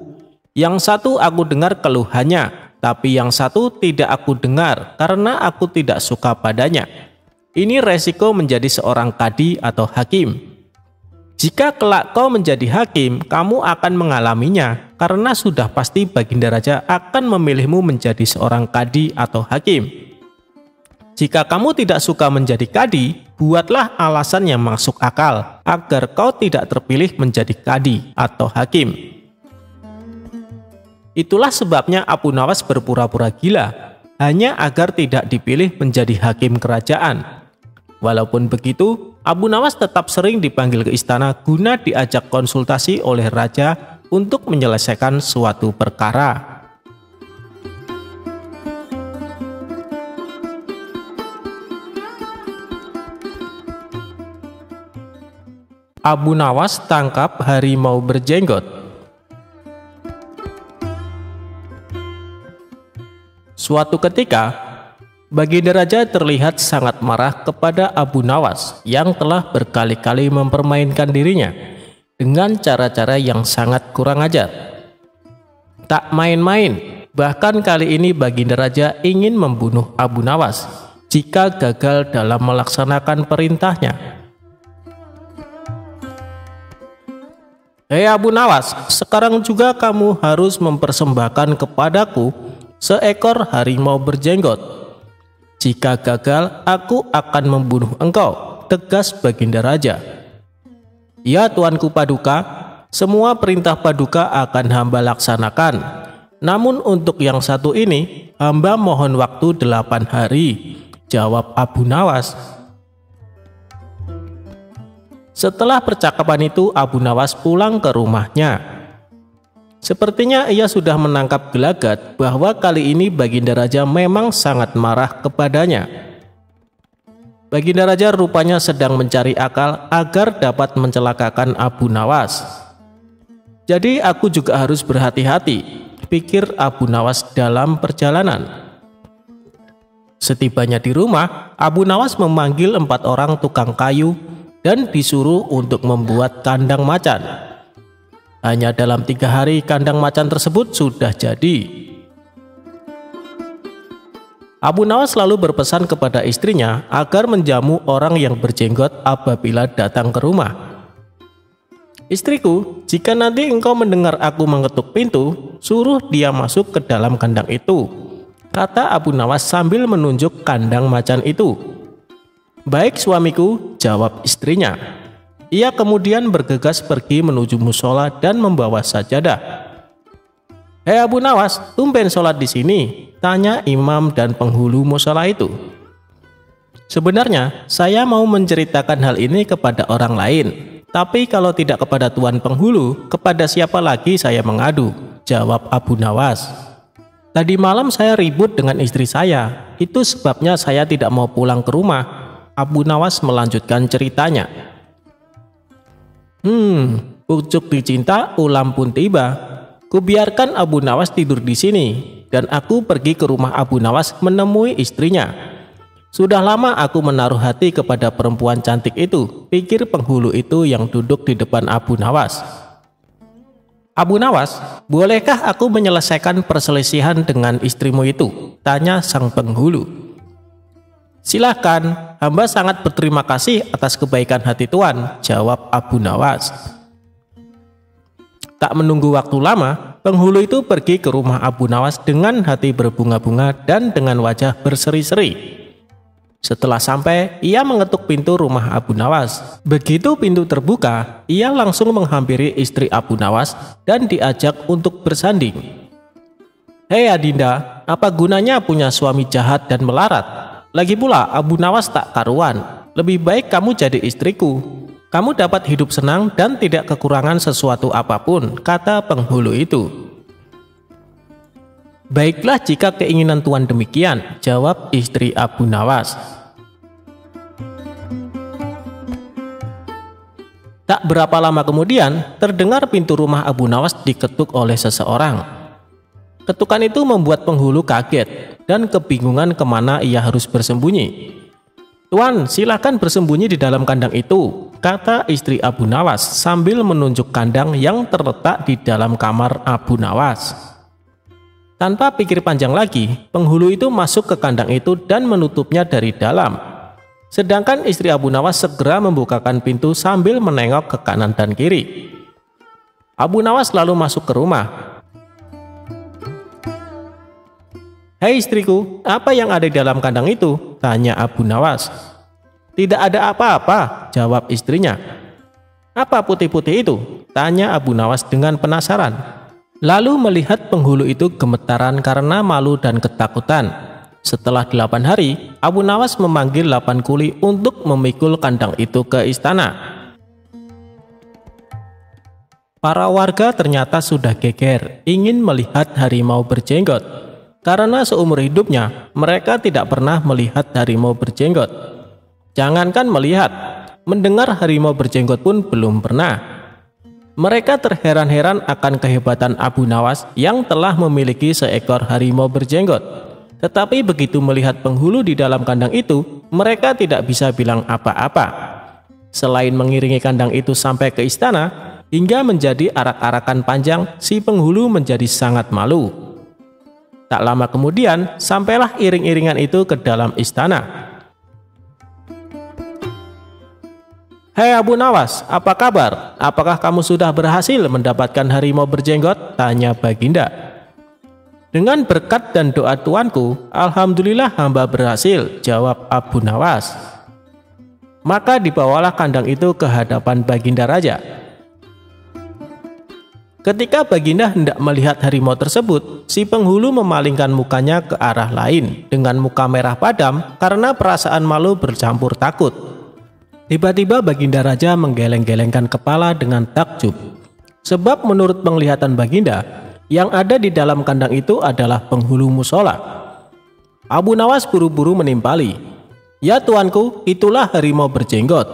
Speaker 1: Yang satu aku dengar keluhannya, tapi yang satu tidak aku dengar karena aku tidak suka padanya. Ini resiko menjadi seorang kadi atau hakim. Jika kelak kau menjadi hakim, kamu akan mengalaminya karena sudah pasti Baginda Raja akan memilihmu menjadi seorang kadi atau hakim. Jika kamu tidak suka menjadi kadi, buatlah alasan yang masuk akal agar kau tidak terpilih menjadi kadi atau hakim. Itulah sebabnya Abu Nawas berpura-pura gila, hanya agar tidak dipilih menjadi hakim kerajaan. Walaupun begitu, Abu Nawas tetap sering dipanggil ke istana guna diajak konsultasi oleh raja untuk menyelesaikan suatu perkara. Abu Nawas tangkap harimau berjenggot. Suatu ketika, Baginda Raja terlihat sangat marah kepada Abu Nawas yang telah berkali-kali mempermainkan dirinya dengan cara-cara yang sangat kurang ajar. Tak main-main, bahkan kali ini Baginda Raja ingin membunuh Abu Nawas jika gagal dalam melaksanakan perintahnya. "Hei Abu Nawas, sekarang juga kamu harus mempersembahkan kepadaku seekor harimau berjenggot. Jika gagal, aku akan membunuh engkau," tegas Baginda Raja. "Ya Tuanku Paduka, semua perintah Paduka akan hamba laksanakan. Namun untuk yang satu ini, hamba mohon waktu 8 hari, jawab Abu Nawas. Setelah percakapan itu, Abu Nawas pulang ke rumahnya. Sepertinya ia sudah menangkap gelagat bahwa kali ini Baginda Raja memang sangat marah kepadanya. Baginda Raja rupanya sedang mencari akal agar dapat mencelakakan Abu Nawas. "Jadi aku juga harus berhati-hati," pikir Abu Nawas dalam perjalanan. Setibanya di rumah, Abu Nawas memanggil 4 orang tukang kayu dan disuruh untuk membuat kandang macan. Hanya dalam 3 hari kandang macan tersebut sudah jadi. Abu Nawas lalu berpesan kepada istrinya agar menjamu orang yang berjenggot apabila datang ke rumah. "Istriku, jika nanti engkau mendengar aku mengetuk pintu, suruh dia masuk ke dalam kandang itu," kata Abu Nawas sambil menunjuk kandang macan itu. "Baik suamiku," jawab istrinya. Ia kemudian bergegas pergi menuju musola dan membawa sajadah. "Hei Abu Nawas, tumben sholat di sini?" tanya imam dan penghulu musola itu. "Sebenarnya saya mau menceritakan hal ini kepada orang lain, tapi kalau tidak kepada tuan penghulu, kepada siapa lagi saya mengadu?" jawab Abu Nawas. Tadi malam saya ribut dengan istri saya. Itu sebabnya saya tidak mau pulang ke rumah. Abu Nawas melanjutkan ceritanya. Pucuk dicinta, ulam pun tiba. Kubiarkan Abu Nawas tidur di sini, dan aku pergi ke rumah Abu Nawas menemui istrinya. Sudah lama aku menaruh hati kepada perempuan cantik itu, pikir penghulu itu yang duduk di depan Abu Nawas. Abu Nawas, bolehkah aku menyelesaikan perselisihan dengan istrimu itu? Tanya sang penghulu. Silahkan, hamba sangat berterima kasih atas kebaikan hati Tuan, jawab Abu Nawas. Tak menunggu waktu lama, penghulu itu pergi ke rumah Abu Nawas dengan hati berbunga-bunga dan dengan wajah berseri-seri. Setelah sampai, ia mengetuk pintu rumah Abu Nawas. Begitu pintu terbuka, ia langsung menghampiri istri Abu Nawas dan diajak untuk bersanding. Hei Adinda, apa gunanya punya suami jahat dan melarat? Lagi pula Abu Nawas tak karuan. Lebih baik kamu jadi istriku. Kamu dapat hidup senang dan tidak kekurangan sesuatu apapun, kata penghulu itu. Baiklah jika keinginan Tuan demikian, jawab istri Abu Nawas. Tak berapa lama kemudian, terdengar pintu rumah Abu Nawas diketuk oleh seseorang. Ketukan itu membuat penghulu kaget dan kebingungan kemana ia harus bersembunyi. Tuan, silakan bersembunyi di dalam kandang itu, kata istri Abu Nawas sambil menunjuk kandang yang terletak di dalam kamar Abu Nawas. Tanpa pikir panjang lagi, penghulu itu masuk ke kandang itu dan menutupnya dari dalam. Sedangkan istri Abu Nawas segera membukakan pintu sambil menengok ke kanan dan kiri. Abu Nawas lalu masuk ke rumah. Hei istriku, apa yang ada di dalam kandang itu? Tanya Abu Nawas. Tidak ada apa-apa, jawab istrinya. Apa putih-putih itu? Tanya Abu Nawas dengan penasaran. Lalu melihat penghulu itu gemetaran karena malu dan ketakutan. Setelah 8 hari, Abu Nawas memanggil 8 kuli untuk memikul kandang itu ke istana. Para warga ternyata sudah geger, ingin melihat harimau berjenggot. Karena seumur hidupnya, mereka tidak pernah melihat harimau berjenggot. Jangankan melihat, mendengar harimau berjenggot pun belum pernah. Mereka terheran-heran akan kehebatan Abu Nawas yang telah memiliki seekor harimau berjenggot. Tetapi begitu melihat penghulu di dalam kandang itu, mereka tidak bisa bilang apa-apa. Selain mengiringi kandang itu sampai ke istana, hingga menjadi arak-arakan panjang, si penghulu menjadi sangat malu. Tak lama kemudian, sampailah iring-iringan itu ke dalam istana. Hei Abu Nawas, apa kabar? Apakah kamu sudah berhasil mendapatkan harimau berjenggot? Tanya Baginda. Dengan berkat dan doa tuanku, alhamdulillah hamba berhasil, jawab Abu Nawas. Maka dibawalah kandang itu ke hadapan Baginda Raja. Ketika Baginda hendak melihat harimau tersebut, si penghulu memalingkan mukanya ke arah lain dengan muka merah padam karena perasaan malu bercampur takut. Tiba-tiba Baginda Raja menggeleng-gelengkan kepala dengan takjub. Sebab menurut penglihatan Baginda, yang ada di dalam kandang itu adalah penghulu musola. Abu Nawas buru-buru menimpali. Ya tuanku, itulah harimau berjenggot.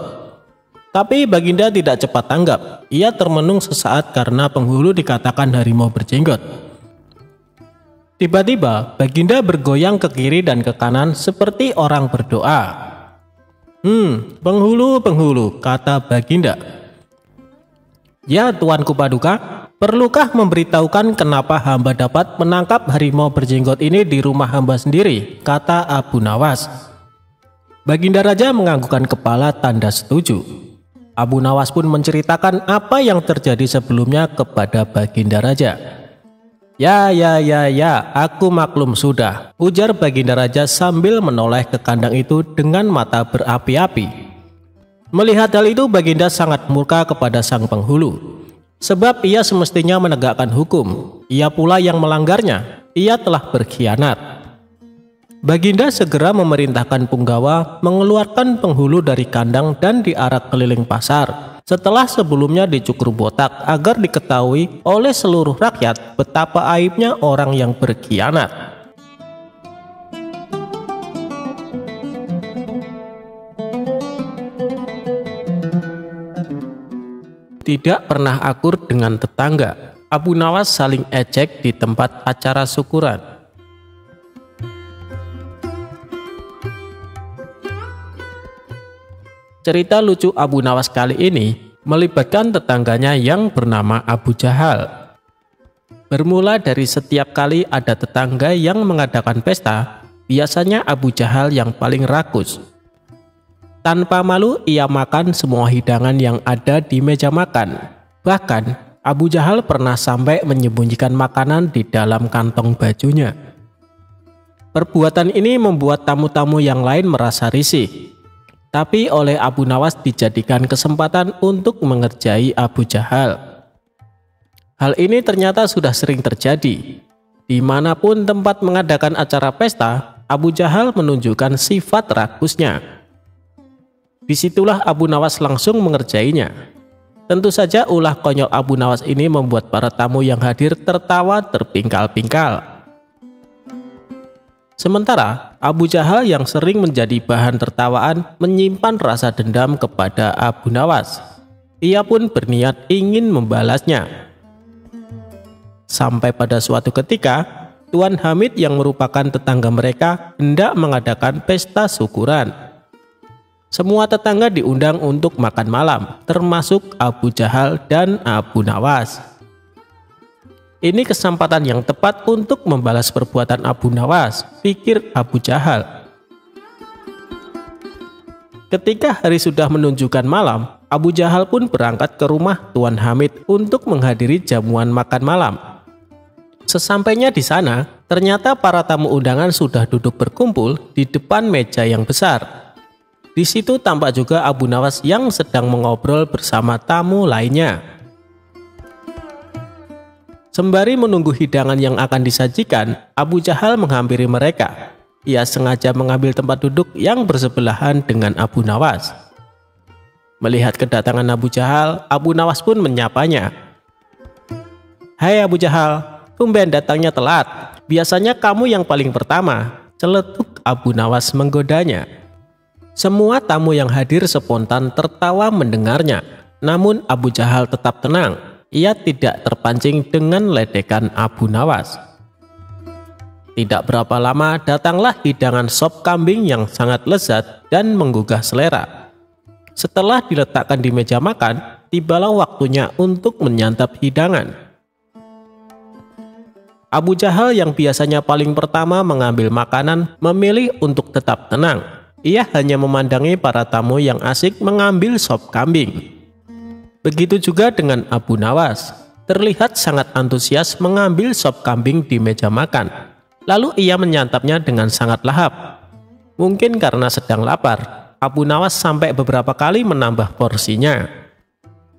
Speaker 1: Tapi Baginda tidak cepat tanggap. Ia termenung sesaat karena penghulu dikatakan harimau berjenggot. Tiba-tiba Baginda bergoyang ke kiri dan ke kanan seperti orang berdoa. Penghulu, kata Baginda. Ya tuanku Paduka, perlukah memberitahukan kenapa hamba dapat menangkap harimau berjenggot ini di rumah hamba sendiri, kata Abu Nawas. Baginda Raja menganggukkan kepala tanda setuju. Abu Nawas pun menceritakan apa yang terjadi sebelumnya kepada Baginda Raja. Ya, aku maklum sudah, ujar Baginda Raja sambil menoleh ke kandang itu dengan mata berapi-api. Melihat hal itu, Baginda sangat murka kepada sang penghulu. Sebab ia semestinya menegakkan hukum, ia pula yang melanggarnya, ia telah berkhianat. Baginda segera memerintahkan punggawa mengeluarkan penghulu dari kandang dan diarak keliling pasar, setelah sebelumnya dicukur botak agar diketahui oleh seluruh rakyat betapa aibnya orang yang berkhianat. Tidak pernah akur dengan tetangga, Abu Nawas saling ejek di tempat acara syukuran. Cerita lucu Abu Nawas kali ini melibatkan tetangganya yang bernama Abu Jahal. Bermula dari setiap kali ada tetangga yang mengadakan pesta, biasanya Abu Jahal yang paling rakus. Tanpa malu ia makan semua hidangan yang ada di meja makan. Bahkan Abu Jahal pernah sampai menyembunyikan makanan di dalam kantong bajunya. Perbuatan ini membuat tamu-tamu yang lain merasa risih. Tapi oleh Abu Nawas dijadikan kesempatan untuk mengerjai Abu Jahal. Hal ini ternyata sudah sering terjadi. Dimanapun tempat mengadakan acara pesta, Abu Jahal menunjukkan sifat rakusnya. Disitulah Abu Nawas langsung mengerjainya. Tentu saja ulah konyol Abu Nawas ini membuat para tamu yang hadir tertawa terpingkal-pingkal. Sementara Abu Jahal yang sering menjadi bahan tertawaan menyimpan rasa dendam kepada Abu Nawas. Ia pun berniat ingin membalasnya. Sampai pada suatu ketika, Tuan Hamid yang merupakan tetangga mereka hendak mengadakan pesta syukuran. Semua tetangga diundang untuk makan malam, termasuk Abu Jahal dan Abu Nawas. Ini kesempatan yang tepat untuk membalas perbuatan Abu Nawas, pikir Abu Jahal. Ketika hari sudah menunjukkan malam, Abu Jahal pun berangkat ke rumah Tuan Hamid untuk menghadiri jamuan makan malam. Sesampainya di sana, ternyata para tamu undangan sudah duduk berkumpul di depan meja yang besar. Di situ tampak juga Abu Nawas yang sedang mengobrol bersama tamu lainnya. Sembari menunggu hidangan yang akan disajikan, Abu Jahal menghampiri mereka. Ia sengaja mengambil tempat duduk yang bersebelahan dengan Abu Nawas. Melihat kedatangan Abu Jahal, Abu Nawas pun menyapanya. "Hai Abu Jahal, tumben datangnya telat. Biasanya kamu yang paling pertama," celetuk Abu Nawas menggodanya. Semua tamu yang hadir spontan tertawa mendengarnya. Namun Abu Jahal tetap tenang. Ia tidak terpancing dengan ledekan Abu Nawas. Tidak berapa lama datanglah hidangan sop kambing yang sangat lezat dan menggugah selera. Setelah diletakkan di meja makan, tibalah waktunya untuk menyantap hidangan. Abu Jahal yang biasanya paling pertama mengambil makanan memilih untuk tetap tenang. Ia hanya memandangi para tamu yang asik mengambil sop kambing. Begitu juga dengan Abu Nawas, terlihat sangat antusias mengambil sop kambing di meja makan. Lalu ia menyantapnya dengan sangat lahap. Mungkin karena sedang lapar, Abu Nawas sampai beberapa kali menambah porsinya.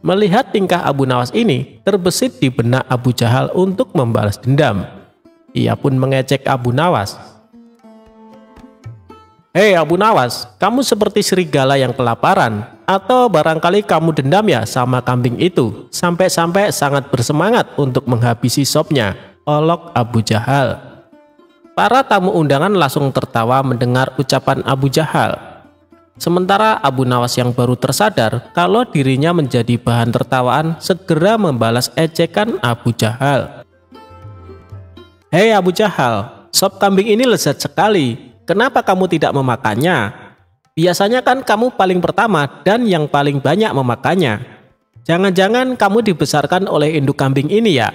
Speaker 1: Melihat tingkah Abu Nawas ini, terbesit di benak Abu Jahal untuk membalas dendam. Ia pun mengejek Abu Nawas. "Hei Abu Nawas, kamu seperti serigala yang kelaparan. Atau barangkali kamu dendam ya sama kambing itu, sampai-sampai sangat bersemangat untuk menghabisi sopnya," olok Abu Jahal. Para tamu undangan langsung tertawa mendengar ucapan Abu Jahal. Sementara Abu Nawas yang baru tersadar kalau dirinya menjadi bahan tertawaan segera membalas ejekan Abu Jahal. "Hei Abu Jahal, sop kambing ini lezat sekali. Kenapa kamu tidak memakannya? Biasanya kan kamu paling pertama dan yang paling banyak memakannya. Jangan-jangan kamu dibesarkan oleh induk kambing ini ya?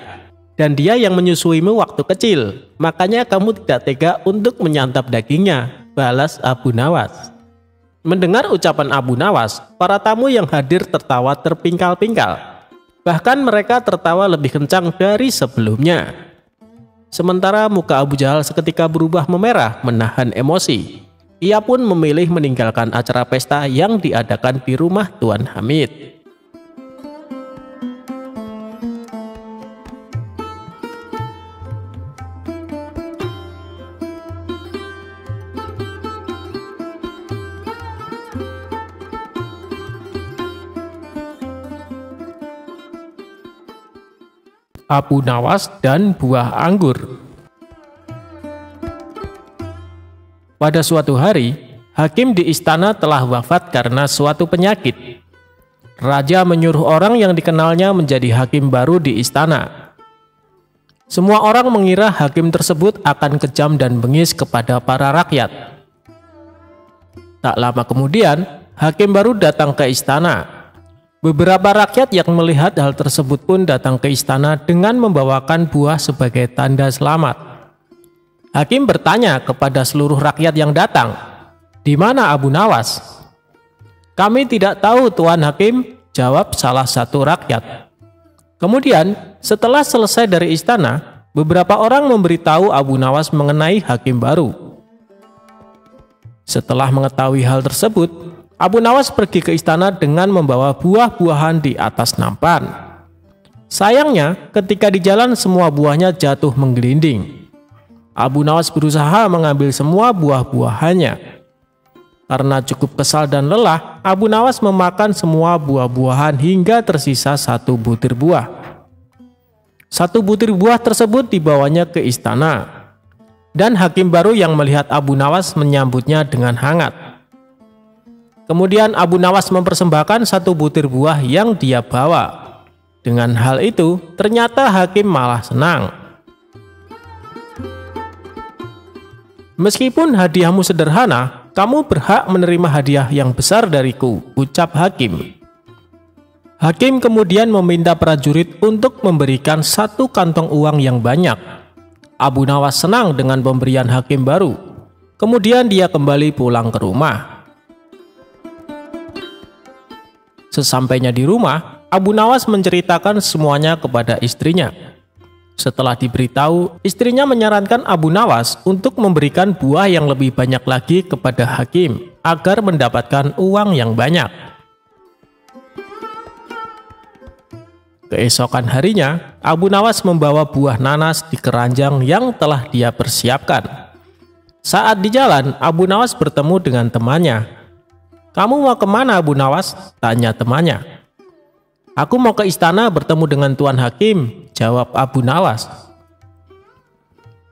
Speaker 1: Dan dia yang menyusuimu waktu kecil. Makanya kamu tidak tega untuk menyantap dagingnya," balas Abu Nawas. Mendengar ucapan Abu Nawas, para tamu yang hadir tertawa terpingkal-pingkal. Bahkan mereka tertawa lebih kencang dari sebelumnya. Sementara muka Abu Jahal seketika berubah memerah menahan emosi. Ia pun memilih meninggalkan acara pesta yang diadakan di rumah Tuan Hamid. Abu Nawas dan buah anggur. Pada suatu hari, hakim di istana telah wafat karena suatu penyakit. Raja menyuruh orang yang dikenalnya menjadi hakim baru di istana. Semua orang mengira hakim tersebut akan kejam dan bengis kepada para rakyat. Tak lama kemudian, hakim baru datang ke istana. Beberapa rakyat yang melihat hal tersebut pun datang ke istana dengan membawakan buah sebagai tanda selamat. Hakim bertanya kepada seluruh rakyat yang datang, "Di mana Abu Nawas?" "Kami tidak tahu, Tuan Hakim," jawab salah satu rakyat. Kemudian, setelah selesai dari istana, beberapa orang memberitahu Abu Nawas mengenai hakim baru. Setelah mengetahui hal tersebut, Abu Nawas pergi ke istana dengan membawa buah-buahan di atas nampan. Sayangnya, ketika di jalan semua buahnya jatuh menggelinding. Abu Nawas berusaha mengambil semua buah-buahannya. Karena cukup kesal dan lelah, Abu Nawas memakan semua buah-buahan hingga tersisa satu butir buah. Satu butir buah tersebut dibawanya ke istana. Dan hakim baru yang melihat Abu Nawas menyambutnya dengan hangat. Kemudian Abu Nawas mempersembahkan satu butir buah yang dia bawa. Dengan hal itu, ternyata hakim malah senang. "Meskipun hadiahmu sederhana, kamu berhak menerima hadiah yang besar dariku," ucap hakim. Hakim kemudian meminta prajurit untuk memberikan satu kantong uang yang banyak. Abu Nawas senang dengan pemberian hakim baru. Kemudian dia kembali pulang ke rumah. Sesampainya di rumah, Abu Nawas menceritakan semuanya kepada istrinya. Setelah diberitahu, istrinya menyarankan Abu Nawas untuk memberikan buah yang lebih banyak lagi kepada hakim agar mendapatkan uang yang banyak. Keesokan harinya, Abu Nawas membawa buah nanas di keranjang yang telah dia persiapkan. Saat di jalan, Abu Nawas bertemu dengan temannya. "Kamu mau kemana, Abu Nawas?" tanya temannya. "Aku mau ke istana bertemu dengan Tuan Hakim," jawab Abu Nawas.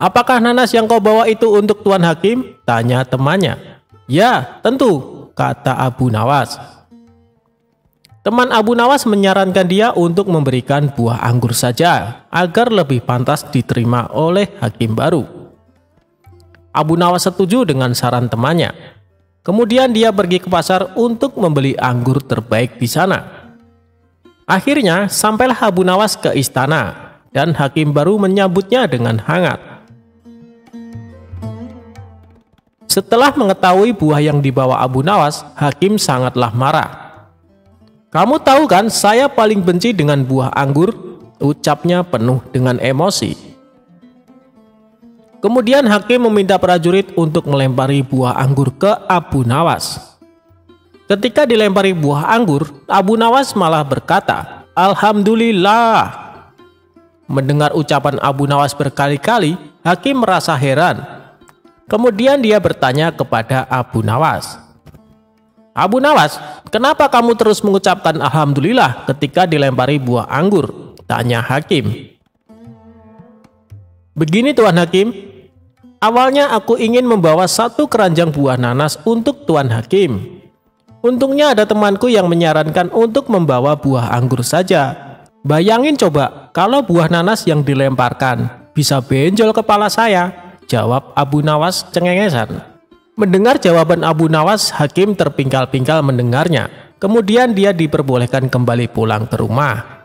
Speaker 1: "Apakah nanas yang kau bawa itu untuk Tuan Hakim?" tanya temannya. "Ya, tentu," kata Abu Nawas. Teman Abu Nawas menyarankan dia untuk memberikan buah anggur saja agar lebih pantas diterima oleh hakim baru. Abu Nawas setuju dengan saran temannya. Kemudian dia pergi ke pasar untuk membeli anggur terbaik di sana. Akhirnya sampailah Abu Nawas ke istana dan hakim baru menyambutnya dengan hangat. Setelah mengetahui buah yang dibawa Abu Nawas, hakim sangatlah marah. "Kamu tahu kan saya paling benci dengan buah anggur," ucapnya penuh dengan emosi. Kemudian hakim meminta prajurit untuk melempari buah anggur ke Abu Nawas. Ketika dilempari buah anggur, Abu Nawas malah berkata, "Alhamdulillah." Mendengar ucapan Abu Nawas berkali-kali, hakim merasa heran. Kemudian dia bertanya kepada Abu Nawas, "Abu Nawas, kenapa kamu terus mengucapkan Alhamdulillah ketika dilempari buah anggur?" tanya hakim. "Begini Tuan Hakim, awalnya aku ingin membawa satu keranjang buah nanas untuk Tuan Hakim. Untungnya ada temanku yang menyarankan untuk membawa buah anggur saja. Bayangin coba kalau buah nanas yang dilemparkan bisa benjol kepala saya," jawab Abu Nawas cengengesan. Mendengar jawaban Abu Nawas, hakim terpingkal-pingkal mendengarnya. Kemudian dia diperbolehkan kembali pulang ke rumah.